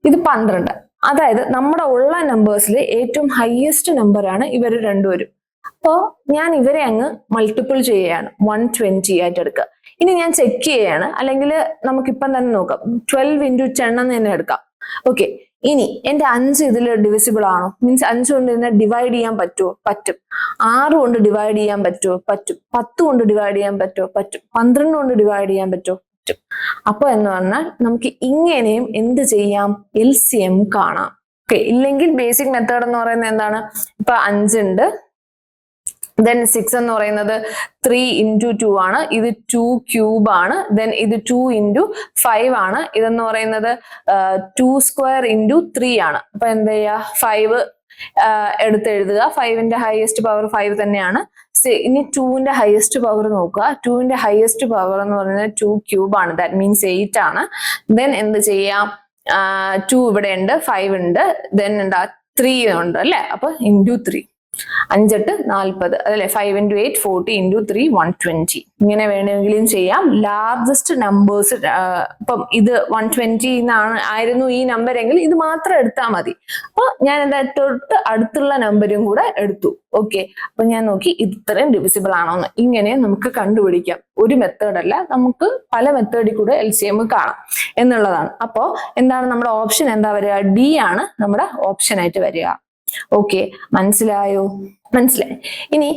ഇത് 12. അതായത് നമ്മുടെ ഉള്ള നമ്പേഴ്സിൽ ഏറ്റവും ഹയസ്റ്റ് നമ്പറാണ് ഇവർ രണ്ടുപേരും. അപ്പോ ഞാൻ ഇവരെ അങ്ങ് മൾട്ടിപ്പിൾ ചെയ്യുകയാണ്, 120 ആയിട്ട് എടുക്കുക. ഇനി ഞാൻ ചെക്ക് ചെയ്യാണ്, അല്ലെങ്കിൽ നമുക്കിപ്പം തന്നെ നോക്കാം, 12 into 10 എന്ന് തന്നെ എടുക്കാം. ഓക്കെ, ഇനി എന്റെ 5 ഇതിൽ ഡിവിസിബിൾ ആണോ, മീൻസ് 5 കൊണ്ട് ഇതിനെ ഡിവൈഡ് ചെയ്യാൻ പറ്റുമോ, പറ്റും. 6 കൊണ്ട് ഡിവൈഡ് ചെയ്യാൻ പറ്റുമോ, പറ്റും. 10 കൊണ്ട് ഡിവൈഡ് ചെയ്യാൻ പറ്റുമോ, പറ്റും. 12 കൊണ്ട് ഡിവൈഡ് ചെയ്യാൻ പറ്റുമോ, പറ്റും. അപ്പൊ എന്ന് പറഞ്ഞാൽ നമുക്ക് ഇങ്ങനെയും എന്ത് ചെയ്യാം, LCM കാണാം. ഓക്കെ, ഇല്ലെങ്കിൽ ബേസിക് മെത്തേഡ് എന്ന് പറയുന്നത് എന്താണ്, ഇപ്പൊ 5 ഉണ്ട്, ദെൻ 6 എന്ന് പറയുന്നത് 3 into 2 ആണ്, ഇത് 2 ക്യൂബ് ആണ്, ദെൻ ഇത് 2 into 5 ആണ്, ഇതെന്ന് പറയുന്നത് 2 square into 3 ആണ്. അപ്പൊ എന്താ ചെയ്യാ, 5 എടുത്ത് എഴുതുക. 5ന്റെ ഹയസ്റ്റ് പവർ 5 തന്നെയാണ്. ഇനി 2ന്റെ ഹയസ്റ്റ് പവർ നോക്കുക. 2ന്റെ ഹയസ്റ്റ് പവർ എന്ന് പറയുന്നത് 2 ക്യൂബ് ആണ്, ദാറ്റ് മീൻസ് 8 ആണ്. ദെൻ എന്ത് ചെയ്യാം, 2 ഇവിടെ ഉണ്ട്, 5 ഉണ്ട്, ദെൻ എന്താ 3 ഉണ്ട് അല്ലെ. അപ്പൊ ഇൻറ്റു 3, 5 8 40 അതല്ലേ. 5 into 8 40 into 3 120. ഇങ്ങനെ വേണമെങ്കിലും ചെയ്യാം. ലാർജസ്റ്റ് നമ്പേഴ്സ് ഇപ്പം ഇത് 120 ആയിരുന്നു ഈ നമ്പർ എങ്കിൽ ഇത് മാത്രം എടുത്താൽ മതി. അപ്പൊ ഞാൻ എന്താ തൊട്ട് അടുത്തുള്ള നമ്പരും കൂടെ എടുത്തു. ഓക്കെ, അപ്പൊ ഞാൻ നോക്കി ഇത്രയും ഡിവിസിബിൾ ആണോന്ന്. ഇങ്ങനെ നമുക്ക് കണ്ടുപിടിക്കാം. ഒരു മെത്തേഡ് അല്ല, നമുക്ക് പല മെത്തേഡിൽ കൂടെ LCM കാണാം എന്നുള്ളതാണ്. അപ്പോ എന്താണ് നമ്മുടെ ഓപ്ഷൻ എന്താ വരിക? D ആണ് നമ്മുടെ ഓപ്ഷൻ ആയിട്ട് വരിക. ഓക്കെ, മനസ്സിലായോ? മനസ്സിലായി. ഇനി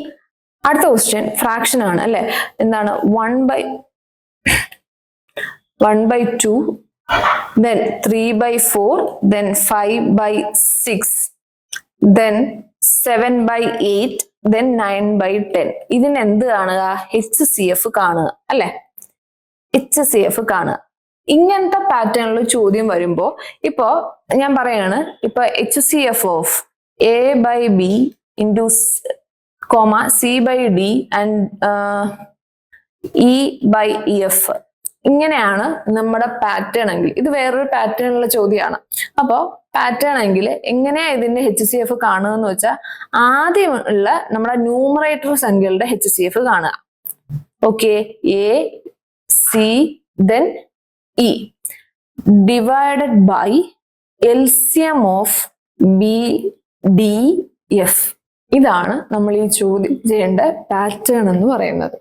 അടുത്ത ക്വസ്റ്റ്യൻ ഫ്രാക്ഷൻ ആണ് അല്ലെ. എന്താണ്? 1/2, then 3/4, then 5/6, then 7/8, then 9/10. ഇതിന് എന്ത് കാണുക? HCF കാണുക അല്ലെ. HCF കാണുക. ഇങ്ങനത്തെ പാറ്റേണിൽ ചോദ്യം വരുമ്പോ ഇപ്പോ ഞാൻ പറയാണ്, ഇപ്പൊ HCF of A/B into C/D and E/F ഇങ്ങനെയാണ് നമ്മുടെ പാറ്റേൺ എങ്കിൽ, ഇത് വേറൊരു പാറ്റേണിലുള്ള ചോദ്യമാണ്. അപ്പോ പാറ്റേൺ എങ്കിൽ എങ്ങനെയാ ഇതിന്റെ HCF കാണുക എന്ന് വെച്ചാൽ ആദ്യം ഉള്ള നമ്മുടെ ന്യൂമറേറ്റർ സംഖ്യകളുടെ HCF കാണുക. Okay, A, C, then E divided by LCM of B, D, F. ഇതാണ് നമ്മൾ ഈ ചോദ്യം ചെയ്യേണ്ട പാറ്റേൺ എന്ന് പറയുന്നത്.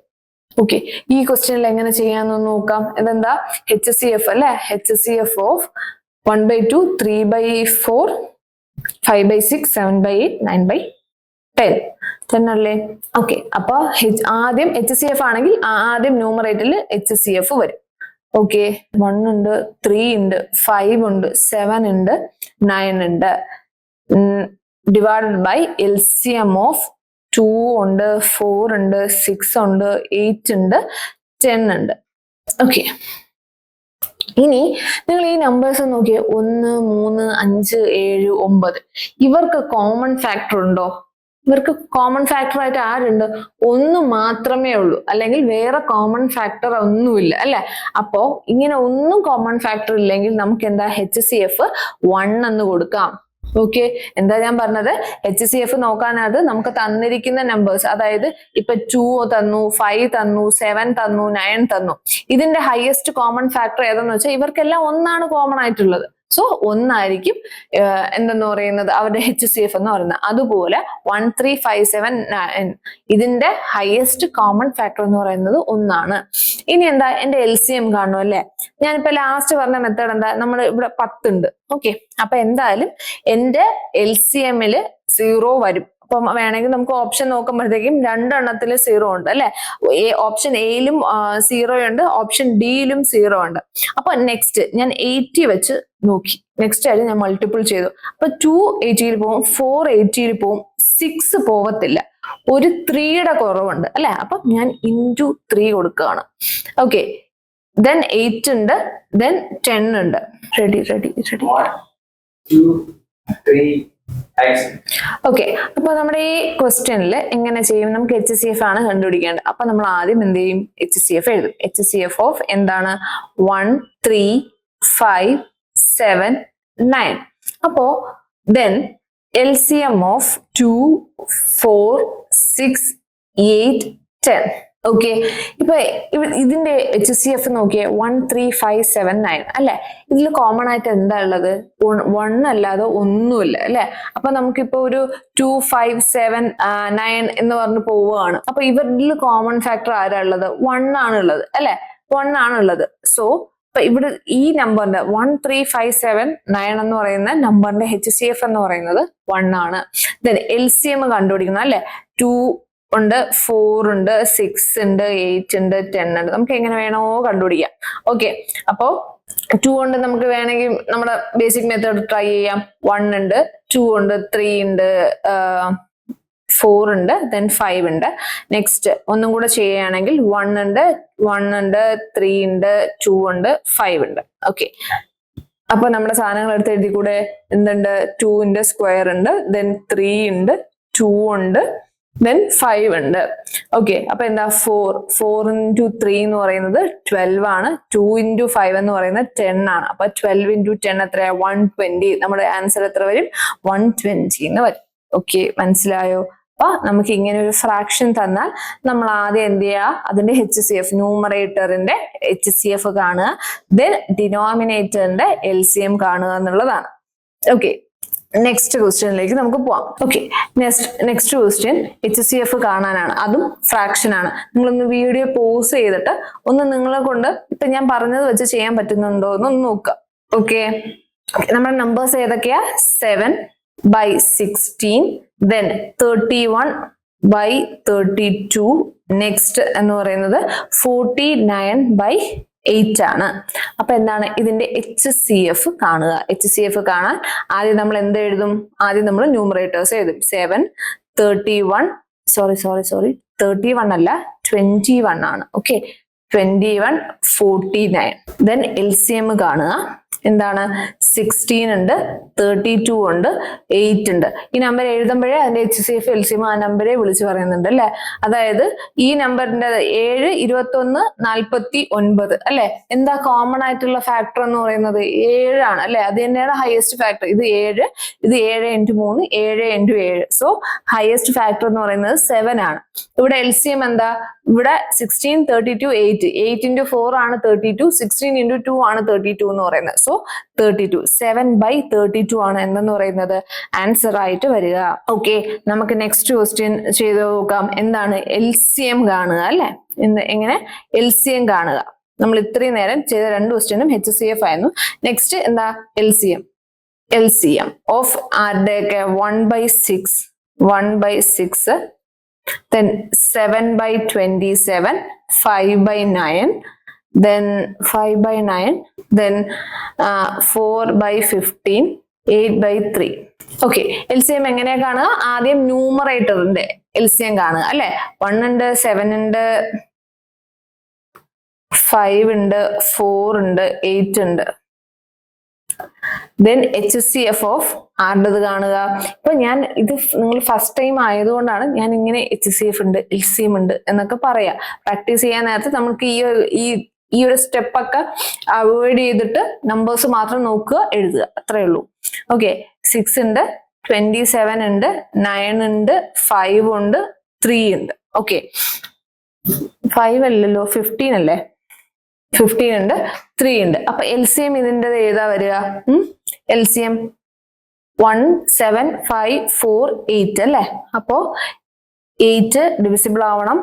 ഓക്കെ, ഈ ക്വസ്റ്റ്യനിൽ എങ്ങനെ ചെയ്യാന്ന് നോക്കാം. ഇതെന്താ? HCF അല്ലെ. HCF of 1/2, 3/4, 5/6, 7/8, 9/10. 10 അല്ലേ. ഓക്കെ, അപ്പൊ ആദ്യം HCF ആണെങ്കിൽ ആദ്യം ന്യൂമറേറ്ററിൽ HCF വരും. ഓക്കെ, 1 ഉണ്ട്, 3 ഉണ്ട്, 5 ഉണ്ട്, 7 ഉണ്ട്, 9 ഉണ്ട്. ഡിവൈഡഡ് ബൈ LCM ഓഫ് 2 ഉണ്ട്, 4 ഉണ്ട്, 6 ഉണ്ട്, 8 ഉണ്ട്, 10 ഉണ്ട്. ഓക്കെ, ഇനി നിങ്ങൾ ഈ നമ്പേഴ്സ് നോക്കിയേ. 1, 3, 5, 7, 9. ഇവർക്ക് കോമൺ ഫാക്ടർ ഉണ്ടോ? ഇവർക്ക് കോമൺ ഫാക്ടർ ആയിട്ട് ആരുണ്ട്? 1 മാത്രമേ ഉള്ളൂ, അല്ലെങ്കിൽ വേറെ കോമൺ ഫാക്ടർ ഒന്നുമില്ല അല്ലെ. അപ്പോ ഇങ്ങനെ ഒന്നും കോമൺ ഫാക്ടർ ഇല്ലെങ്കിൽ നമുക്ക് എന്താ? HCF 1 എന്ന് കൊടുക്കാം. ഓക്കെ, എന്താ ഞാൻ പറഞ്ഞത്? HCF നോക്കാനായിട്ട് നമുക്ക് തന്നിരിക്കുന്ന നമ്പേഴ്സ്, അതായത് ഇപ്പൊ 2 തന്നു, 5 തന്നു, 7 തന്നു, 9 തന്നു. ഇതിന്റെ ഹയസ്റ്റ് കോമൺ ഫാക്ടർ ഏതെന്ന് വെച്ചാൽ ഇവർക്കെല്ലാം 1 കോമൺ ആയിട്ടുള്ളത്. സോ 1 ആയിരിക്കും എന്തെന്ന് പറയുന്നത് അവരുടെ HCF എന്ന് പറയുന്നത്. അതുപോലെ 1, 3, 5, 7, 9 ഇതിന്റെ ഹയസ്റ്റ് കോമൺ ഫാക്ടർ എന്ന് പറയുന്നത് 1. ഇനി എന്താ? എന്റെ LCM കാണും അല്ലെ. ഞാനിപ്പോ ലാസ്റ്റ് പറഞ്ഞ മെത്തേഡ് എന്താ? നമ്മൾ ഇവിടെ 10 ഉണ്ട്. ഓക്കെ, അപ്പൊ എന്തായാലും എന്റെ LCM-ല് 0 വരും. അപ്പൊ വേണമെങ്കിൽ നമുക്ക് ഓപ്ഷൻ നോക്കുമ്പോഴത്തേക്കും 2 എണ്ണത്തിൽ 0 ഉണ്ട് അല്ലെ. ഓപ്ഷൻ എയിലും 0 ഉണ്ട്, ഓപ്ഷൻ ഡിയിലും 0 ഉണ്ട്. അപ്പൊ നെക്സ്റ്റ് ഞാൻ 80 വെച്ച് നോക്കി. നെക്സ്റ്റ് ആയിട്ട് ഞാൻ മൾട്ടിപ്പിൾ ചെയ്തു. അപ്പൊ 2 80-ൽ പോവും, 4 80-ൽ പോവും, 6 പോവത്തില്ല. ഒരു 3യുടെ കുറവുണ്ട് അല്ലെ. അപ്പൊ ഞാൻ into 3 കൊടുക്കുകയാണ്. ഓക്കെ, then 8 ഉണ്ട്, then 10 ഉണ്ട്. റെഡി. 2, 3. ഓക്കെ, അപ്പൊ നമ്മുടെ ഈ ക്വസ്റ്റ്യനിൽ എങ്ങനെ ചെയ്യും? നമുക്ക് HCF ആണ് കണ്ടുപിടിക്കേണ്ടത്. അപ്പൊ നമ്മൾ ആദ്യം എന്ത് ചെയ്യും? HCF എഴുതും. HCF ഓഫ് എന്താണ്? 1, 3, 5, 7, 9. അപ്പോ then LCM ഓഫ് 2, 4, 6, 8, 10. ഓക്കെ, ഇപ്പൊ ഇതിന്റെ HCF നോക്കിയേ. 1, 3, 5, 7, 9 അല്ലെ. ഇതിൽ കോമൺ ആയിട്ട് എന്താ ഉള്ളത്? 1 അല്ലാതെ ഒന്നുമില്ല അല്ലെ. അപ്പൊ നമുക്കിപ്പോ ഒരു 2, 5, 7, 9 എന്ന് പറഞ്ഞ് പോവുകയാണ്. അപ്പൊ ഇവരിൽ കോമൺ ഫാക്ടർ ആരാ ഉള്ളത്? 1 ആണുള്ളത് അല്ലെ. 1 ആണുള്ളത്. സോ ഇപ്പൊ ഇവിടെ ഈ നമ്പറിന്റെ 1, 3, 5, 7, 9 എന്ന് പറയുന്ന നമ്പറിന്റെ HCF എന്ന് പറയുന്നത് 1 ആണ്. ദെൻ LCM കണ്ടുപിടിക്കണം അല്ലെ. 2 ഉണ്ട്, 4 ഉണ്ട്, 6 ഉണ്ട്, 8 ഉണ്ട്, 10 ഉണ്ട്. നമുക്ക് എങ്ങനെ വേണോ കണ്ടുപിടിക്കാം. ഓക്കെ, അപ്പോ 2 ഉണ്ട്, നമുക്ക് വേണമെങ്കിൽ നമ്മുടെ ബേസിക് മെത്തേഡ് ട്രൈ ചെയ്യാം. 1 ഉണ്ട്, 2 ഉണ്ട്, 3 ഉണ്ട്, 4 ഉണ്ട്, then 5 ഉണ്ട്. നെക്സ്റ്റ് ഒന്നും കൂടെ ചെയ്യുകയാണെങ്കിൽ 1 ഉണ്ട്, 3 ഉണ്ട്, 2 ഉണ്ട്, 5 ഉണ്ട്. ഓക്കെ, അപ്പൊ നമ്മുടെ സാധനങ്ങൾ എടുത്ത് എഴുതി കൂടെ. എന്തുണ്ട്? 2ന്റെ സ്ക്വയർ ഉണ്ട്, then 3 ഉണ്ട്, 2 ഉണ്ട്, ദെൻ 5 ഉണ്ട്. ഓക്കെ, അപ്പൊ എന്താ 4 into 3 എന്ന് പറയുന്നത് 12 ആണ്. 2 into 5 എന്ന് പറയുന്നത് 10 ആണ്. അപ്പൊ 12 into 10 എത്രയാ? 120. നമ്മുടെ ആൻസർ എത്ര വരും? 120 എന്ന് വരും. ഓക്കെ, മനസ്സിലായോ? അപ്പൊ നമുക്ക് ഇങ്ങനെ ഒരു ഫ്രാക്ഷൻ തന്നാൽ നമ്മൾ ആദ്യം എന്ത് ചെയ്യുക? അതിന്റെ HCF, ന്യൂമറേറ്ററിന്റെ HCF കാണുക, ദെൻ ഡിനോമിനേറ്ററിന്റെ LCM കാണുക എന്നുള്ളതാണ്. ഓക്കെ, നെക്സ്റ്റ് ക്വസ്റ്റ്യനിലേക്ക് നമുക്ക് പോവാം. ഓക്കെ, നെക്സ്റ്റ് ക്വസ്റ്റ്യൻ HCF കാണാനാണ്, അതും ഫ്രാക്ഷൻ ആണ്. നിങ്ങളൊന്ന് വീഡിയോ പോസ് ചെയ്തിട്ട് ഒന്ന് നിങ്ങളെ കൊണ്ട് ഇപ്പൊ ഞാൻ പറഞ്ഞത് വെച്ച് ചെയ്യാൻ പറ്റുന്നുണ്ടോ എന്നൊന്ന് നോക്കുക. ഓക്കെ, നമ്മുടെ നമ്പേഴ്സ് ഏതൊക്കെയാ? 7/16, then 31/32, നെക്സ്റ്റ് എന്ന് പറയുന്നത് 49/8 ആണ്. അപ്പൊ എന്താണ് ഇതിന്റെ HCF കാണുക? HCF കാണാൻ ആദ്യം നമ്മൾ എന്ത് എഴുതും? ആദ്യം നമ്മൾ ന്യൂമറേറ്റേഴ്സ് എഴുതും. 7, 31, സോറി 31 അല്ല, 21 ആണ്. ഓക്കെ, 21, 49. ദെൻ LCM കാണുക. എന്താണ്? 16 ഉണ്ട്, 32 ഉണ്ട്, 8 ഉണ്ട്. ഈ നമ്പർ എഴുതുമ്പോഴേ അതിന്റെ HCF LCM ആ നമ്പറെ വിളിച്ചു പറയുന്നുണ്ട് അല്ലെ. അതായത് ഈ നമ്പറിന്റെ 7, 21, 49 അല്ലെ. എന്താ കോമൺ ആയിട്ടുള്ള ഫാക്ടർ എന്ന് പറയുന്നത്? 7 ആണ് അല്ലെ. അത് തന്നെയാണ് ഹയസ്റ്റ് ഫാക്ടർ. ഇത് 7, ഇത് 7 into 3, 7 into 7. So highest factor എന്ന് പറയുന്നത് 7 ആണ്. ഇവിടെ LCM എന്താ? ഇവിടെ 16, 32, 8. 8 into 4 ആണ് 32, 16 into 2 ആണ് 32 എന്ന് പറയുന്നത്. സോ 32, 7/32 ആണ് എന്തെന്ന് പറയുന്നത് ആൻസർ ആയിട്ട് വരിക. ഓക്കെ, നമുക്ക് നെക്സ്റ്റ് ക്വസ്റ്റ്യൻ ചെയ്ത് നോക്കാം. എന്താണ്? LCM കാണുക അല്ലെ. എങ്ങനെ LCM കാണുക? നമ്മൾ ഇത്രയും നേരം ചെയ്ത രണ്ട് ക്വസ്റ്റ്യനും HCF ആയിരുന്നു. നെക്സ്റ്റ് എന്താ? LCM ഓഫ് ആരുടെയൊക്കെ? 1/6, then 7/27, 5/9, then 5/9, then 4/15, 8/3. Okay, LCM എങ്ങനെയാ കാണുക? ആദ്യം ന്യൂമറേറ്ററിന്റെ LCM കാണുക അല്ലെ. 1 ഉണ്ട്, 7 ഉണ്ട്, 5 ഉണ്ട്, 4 ഉണ്ട്, 8 ഉണ്ട്. ദെൻ HCF ഓഫ് ആരുടേത് കാണുക. ഇപ്പൊ ഞാൻ ഇത് നിങ്ങൾ ഫസ്റ്റ് ടൈം ആയതുകൊണ്ടാണ് ഞാൻ ഇങ്ങനെ HCF ഉണ്ട്, LCM ഉണ്ട് എന്നൊക്കെ പറയാ. പ്രാക്ടീസ് ചെയ്യാൻ നേരത്തെ നമുക്ക് ഈ ഒരു സ്റ്റെപ്പൊക്കെ അവോയ്ഡ് ചെയ്തിട്ട് നമ്പേഴ്സ് മാത്രം നോക്കുക, എഴുതുക, അത്രേ ഉള്ളൂ. ഓക്കെ, 6 ഉണ്ട്, 27 ഉണ്ട്, 9 ഉണ്ട്, 5 ഉണ്ട്, 3 ഉണ്ട്. ഓക്കെ, 5 അല്ലല്ലോ, 15 അല്ലേ. 15 ഉണ്ട്, 3 ഉണ്ട്. അപ്പൊ LCM ഇതിന്റെ ഏതാ വരിക? LCM 1, 7, 5, 4, 8 അല്ലേ. അപ്പോ 8 ഡിവിസിബിൾ ആവണം.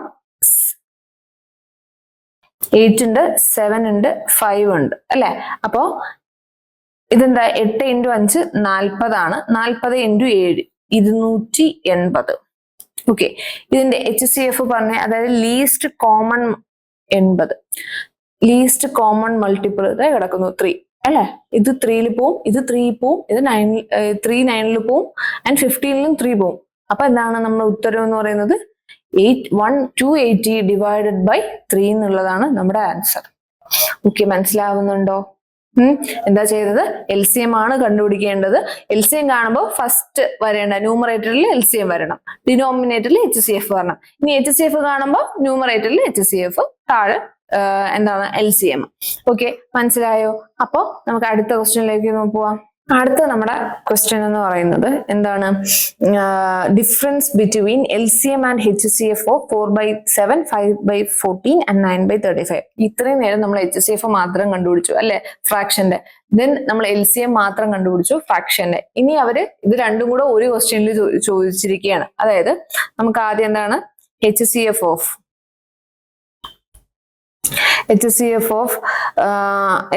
8 ഉണ്ട്, 7 ഉണ്ട്, 5 ഉണ്ട് അല്ലെ. അപ്പോ ഇതെന്താ? 8 into 5 40 ആണ്. 40 into 7 280. ഓക്കെ, ഇതിന്റെ HCF പറഞ്ഞ, അതായത് least common 80, least common multiple കിടക്കുന്നു 3 അല്ലെ. ഇത് 3 പോവും, ഇത് 3 പോവും, ഇത് 3 9 പോവും, ആൻഡ് 15 3 പോവും. അപ്പൊ എന്താണ് നമ്മുടെ ഉത്തരം എന്ന് പറയുന്നത്? 280 divided by 3 എന്നുള്ളതാണ് നമ്മുടെ ആൻസർ. ഓക്കെ, മനസ്സിലാവുന്നുണ്ടോ? എന്താ ചെയ്തത്? LCM ആണ് കണ്ടുപിടിക്കേണ്ടത്. LCM കാണുമ്പോൾ ഫസ്റ്റ് വരേണ്ട ന്യൂമറേറ്ററിൽ LCM വരണം, ഡിനോമിനേറ്ററിൽ HCF വരണം. ഇനി HCF കാണുമ്പോൾ ന്യൂമറേറ്ററിൽ HCF, താഴെ എന്താണ്? LCM. ഓക്കെ, മനസ്സിലായോ? അപ്പോ നമുക്ക് അടുത്ത ക്വസ്റ്റ്യനിലേക്ക് പോവാം. അടുത്ത നമ്മുടെ ക്വസ്റ്റ്യൻ എന്ന് പറയുന്നത് എന്താണ്? Difference between LCM and HCF of 4/7, 5/14 and 9/35. ഇത്രയും നേരം നമ്മൾ HCF മാത്രം കണ്ടുപിടിച്ചു അല്ലെ, ഫ്രാക്ഷന്റെ. ദെൻ നമ്മൾ LCM മാത്രം കണ്ടുപിടിച്ചു, ഫ്രാക്ഷന്റെ. ഇനി അവര് ഇത് രണ്ടും കൂടെ ഒരു ക്വസ്റ്റ്യനിൽ ചോദിച്ചിരിക്കുകയാണ്. അതായത് നമുക്ക് ആദ്യം എന്താണ്? HCF ഓഫ്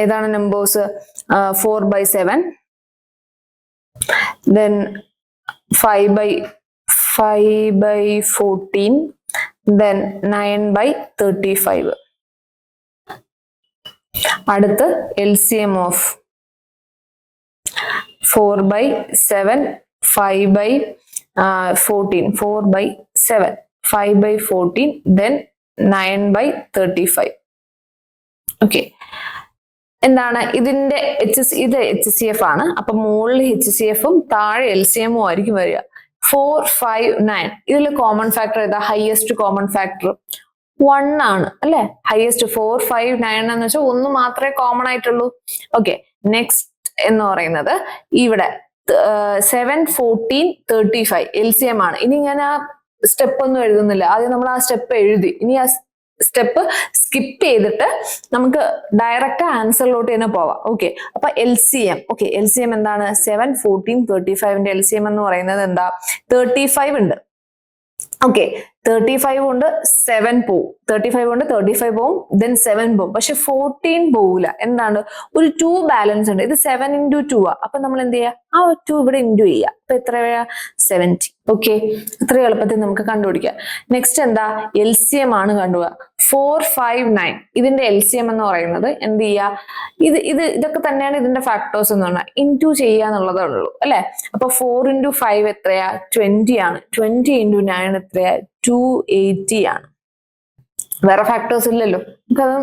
ഏതാണ് നമ്പേഴ്സ്? 4/7, then 5/14, then 9/35. അടുത്ത് LCM ഓഫ് 4/7, 5/14, 4/7, 5/14, then 9/35. ഓക്കെ, എന്താണ് ഇതിന്റെ ഇത് HCF ആണ്. അപ്പൊ മുകളിൽ HCF ഉം താഴെ LCM ഉം ആയിരിക്കും വരിക. 4, 5, 9. ഇതിൽ കോമൺ ഫാക്ടർ ഏതാ? ഹയസ്റ്റ് കോമൺ ഫാക്ടർ 1 ആണ് അല്ലെ? ഹയസ്റ്റ് 4, 5, 9 എന്ന് വെച്ചാൽ ഒന്ന് മാത്രമേ കോമൺ ആയിട്ടുള്ളൂ. ഓക്കെ, നെക്സ്റ്റ് എന്ന് പറയുന്നത് ഇവിടെ 7, 14, 35 LCM ആണ്. ഇനി ഞാൻ ആ സ്റ്റെപ്പ് ഒന്നും എഴുതുന്നില്ല, ആദ്യം നമ്മൾ ആ സ്റ്റെപ്പ് എഴുതി. ഇനി ആ സ്റ്റെപ്പ് സ്കിപ്പ് ചെയ്തിട്ട് നമുക്ക് ഡയറക്റ്റ് ആൻസറിലോട്ട് തന്നെ പോവാം. ഓക്കെ, അപ്പൊ LCM. ഓക്കെ, LCM എന്താണ്? 7, 14, 35ന്റെ LCM എന്ന് പറയുന്നത് എന്താ? 35 ഉണ്ട്. ഓക്കെ, 35 കൊണ്ട് 7 പോവും, 35 കൊണ്ട് 35 പോവും, ദെൻ 7 പോവും. പക്ഷെ 14 പോവില്ല. എന്താണ്? ഒരു 2 ബാലൻസ് ഉണ്ട്. ഇത് 7 into 2 ആ. അപ്പൊ നമ്മൾ എന്ത് ചെയ്യാ? ആ 2 ഇവിടെ ഇൻറ്റു ചെയ്യാം. അപ്പൊ എത്രയാ? 70. ഓക്കെ, ഇത്ര എളുപ്പത്തിൽ നമുക്ക് കണ്ടുപിടിക്കാം. നെക്സ്റ്റ് എന്താ? LCM ആണ് കണ്ടുപോവുക. 4, 5, 9 ഇതിന്റെ LCM എന്ന് പറയുന്നത് എന്ത് ചെയ്യാ? ഇതൊക്കെ തന്നെയാണ് ഇതിന്റെ ഫാക്ടേഴ്സ് എന്ന് പറഞ്ഞാൽ ഇൻറ്റു ചെയ്യാന്നുള്ളതേ ഉള്ളൂ അല്ലെ? അപ്പൊ 4 into 5 എത്രയാ? 20 ആണ്. 20 into 9 എത്രയാ? 280 ആണ്. വേറെ ഫാക്ടേഴ്സ് ഇല്ലല്ലോ, നമുക്കത്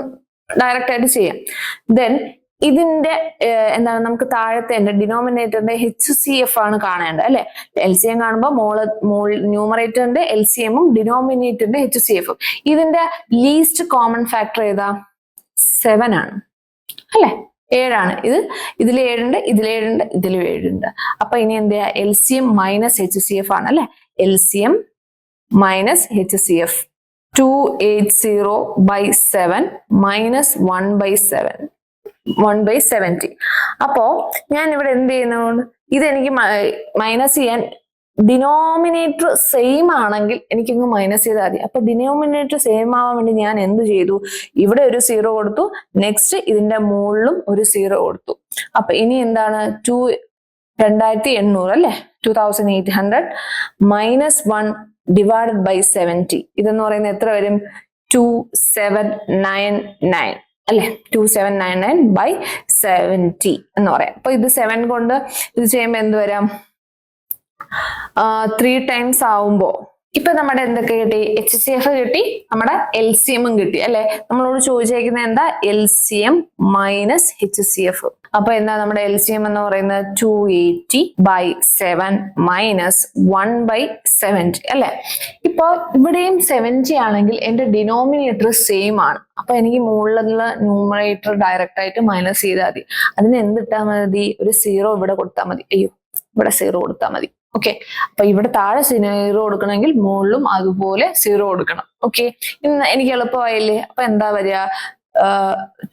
ഡയറക്റ്റ് ആയിട്ട് ചെയ്യാം. ദെൻ ഇതിന്റെ എന്താണ്? നമുക്ക് താഴത്തെ ഡിനോമിനേറ്ററിന്റെ HCF ആണ് കാണേണ്ടത് അല്ലെ? LCM കാണുമ്പോൾ ന്യൂമറേറ്ററിന്റെ LCMഉം ഡിനോമിനേറ്ററിന്റെ HCFഉം. ഇതിന്റെ ലീസ്റ്റ് കോമൺ ഫാക്ടർ ഏതാ? 7 ആണ് അല്ലെ? 7 ആണ്. ഇതിൽ 7 ഉണ്ട്, ഇതിൽ 7 ഉണ്ട്, ഇതിൽ 7 ഉണ്ട്. അപ്പൊ ഇനി എന്താ? LCM മൈനസ് HCF ആണ് അല്ലെ? LCM minus HCF 280 by 7 minus 1/7 1/70. അപ്പോ ഞാൻ ഇവിടെ എന്ത് ചെയ്യുന്നു? ഇതെനിക്ക് മൈനസ് ചെയ്യാൻ ഡിനോമിനേറ്റർ സെയിം ആണെങ്കിൽ എനിക്കങ്ങ് മൈനസ് ചെയ്താൽ മതി. അപ്പൊ ഡിനോമിനേറ്റർ സെയിം ആവാൻ വേണ്ടി ഞാൻ എന്ത് ചെയ്തു? ഇവിടെ ഒരു 0 കൊടുത്തു, നെക്സ്റ്റ് ഇതിന്റെ മുകളിലും ഒരു 0 കൊടുത്തു. അപ്പൊ ഇനി എന്താണ്? 2800 അല്ലെ? 2800 മൈനസ് 1 divided by 70. ഇതെന്ന് പറയുന്നത് എത്ര വരും? 2799 അല്ലെ? 2799 by 70 എന്ന് പറയാം. അപ്പൊ ഇത് 7 കൊണ്ട് ഇത് ചെയ്യുമ്പോൾ എന്ത് വരാം? 3 times ആവുമ്പോ ഇപ്പൊ നമ്മുടെ എന്തൊക്കെ കിട്ടി? HCF കിട്ടി, നമ്മുടെ LCM കിട്ടി അല്ലെ? നമ്മളോട് ചോദിച്ചേക്കുന്നത് എന്താ? LCM minus HCF. അപ്പൊ എന്താ നമ്മുടെ LCM എന്ന് പറയുന്നത്? 280 by 7 മൈനസ് 1/70 അല്ലെ? ഇപ്പൊ ഇവിടെയും 70 ആണെങ്കിൽ എന്റെ ഡിനോമിനേറ്റർ സെയിം ആണ്. അപ്പൊ എനിക്ക് മുകളിലുള്ള ന്യൂമറേറ്റർ ഡയറക്റ്റ് ആയിട്ട് മൈനസ് ചെയ്താൽ മതി. അതിന് എന്തിട്ടാൽ മതി? ഒരു 0 ഇവിടെ കൊടുത്താൽ മതി. അയ്യോ, ഇവിടെ 0 കൊടുത്താൽ മതി. ഓക്കെ, അപ്പൊ ഇവിടെ താഴെ 0 കൊടുക്കണമെങ്കിൽ മുകളിലും അതുപോലെ 0 കൊടുക്കണം. ഓക്കെ, ഇന്ന് എനിക്ക് എളുപ്പമായില്ലേ? അപ്പൊ എന്താ വരിക?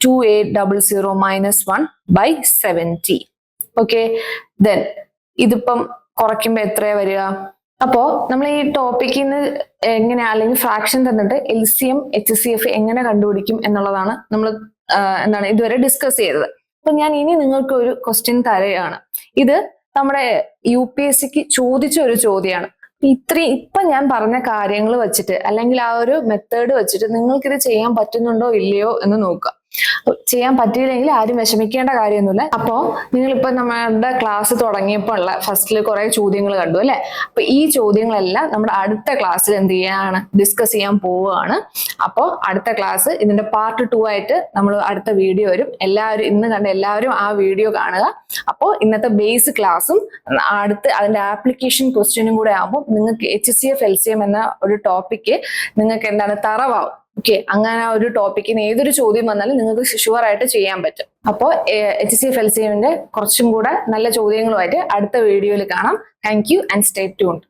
2800 മൈനസ് 1/70. ഓക്കെ, ദെൻ ഇതിപ്പം കുറയ്ക്കുമ്പോ എത്രയാ വരിക? അപ്പോ നമ്മൾ ഈ ടോപ്പിക്കിൽ നിന്ന് എങ്ങനെ, അല്ലെങ്കിൽ ഫ്രാക്ഷൻ തന്നിട്ട് LCM HCF എങ്ങനെ കണ്ടുപിടിക്കും എന്നുള്ളതാണ് നമ്മൾ എന്താണ് ഇതുവരെ ഡിസ്കസ് ചെയ്തത്. അപ്പൊ ഞാൻ ഇനി നിങ്ങൾക്ക് ഒരു ക്വസ്റ്റ്യൻ തരുകയാണ്. ഇത് നമ്മുടെ UPSCക്ക് ചോദിച്ച ഒരു ചോദ്യമാണ്. ഇപ്പൊ ഞാൻ പറഞ്ഞ കാര്യങ്ങൾ വെച്ചിട്ട്, അല്ലെങ്കിൽ ആ ഒരു മെത്തേഡ് വെച്ചിട്ട് നിങ്ങൾക്കിത് ചെയ്യാൻ പറ്റുന്നുണ്ടോ ഇല്ലയോ എന്ന് നോക്കുക. ചെയ്യാൻ പറ്റിയില്ലെങ്കിൽ ആരും വിഷമിക്കേണ്ട കാര്യമൊന്നുമില്ല. അപ്പോ നിങ്ങളിപ്പോ നമ്മുടെ ക്ലാസ് തുടങ്ങിയപ്പോൾ ഉള്ള ഫസ്റ്റിൽ കുറെ ചോദ്യങ്ങൾ കണ്ടു അല്ലെ? അപ്പൊ ഈ ചോദ്യങ്ങളെല്ലാം നമ്മുടെ അടുത്ത ക്ലാസ്സിൽ എന്ത് ചെയ്യാണ്? ഡിസ്കസ് ചെയ്യാൻ പോവുകയാണ്. അപ്പോ അടുത്ത ക്ലാസ് ഇതിന്റെ പാർട്ട് 2 ആയിട്ട് നമ്മൾ അടുത്ത വീഡിയോ വരും. എല്ലാവരും ഇന്ന് കണ്ട എല്ലാവരും ആ വീഡിയോ കാണുക. അപ്പോൾ ഇന്നത്തെ ബേസ് ക്ലാസ്സും അടുത്ത് അതിന്റെ ആപ്ലിക്കേഷൻ ക്വസ്റ്റ്യനും കൂടെ ആകുമ്പോൾ നിങ്ങൾക്ക് HCF LCM എന്ന ഒരു ടോപ്പിക്ക് നിങ്ങൾക്ക് എന്താണ് തറവാവും. ഓക്കെ, അങ്ങനെ ഒരു ടോപ്പിക്കിന് ഏതൊരു ചോദ്യം വന്നാലും നിങ്ങൾക്ക് ഷുവർ ആയിട്ട് ചെയ്യാൻ പറ്റും. അപ്പോൾ HCF LCMന്റെ കുറച്ചും കൂടെ നല്ല ചോദ്യങ്ങളുമായിട്ട് അടുത്ത വീഡിയോയിൽ കാണാം. Thank you and stay tuned.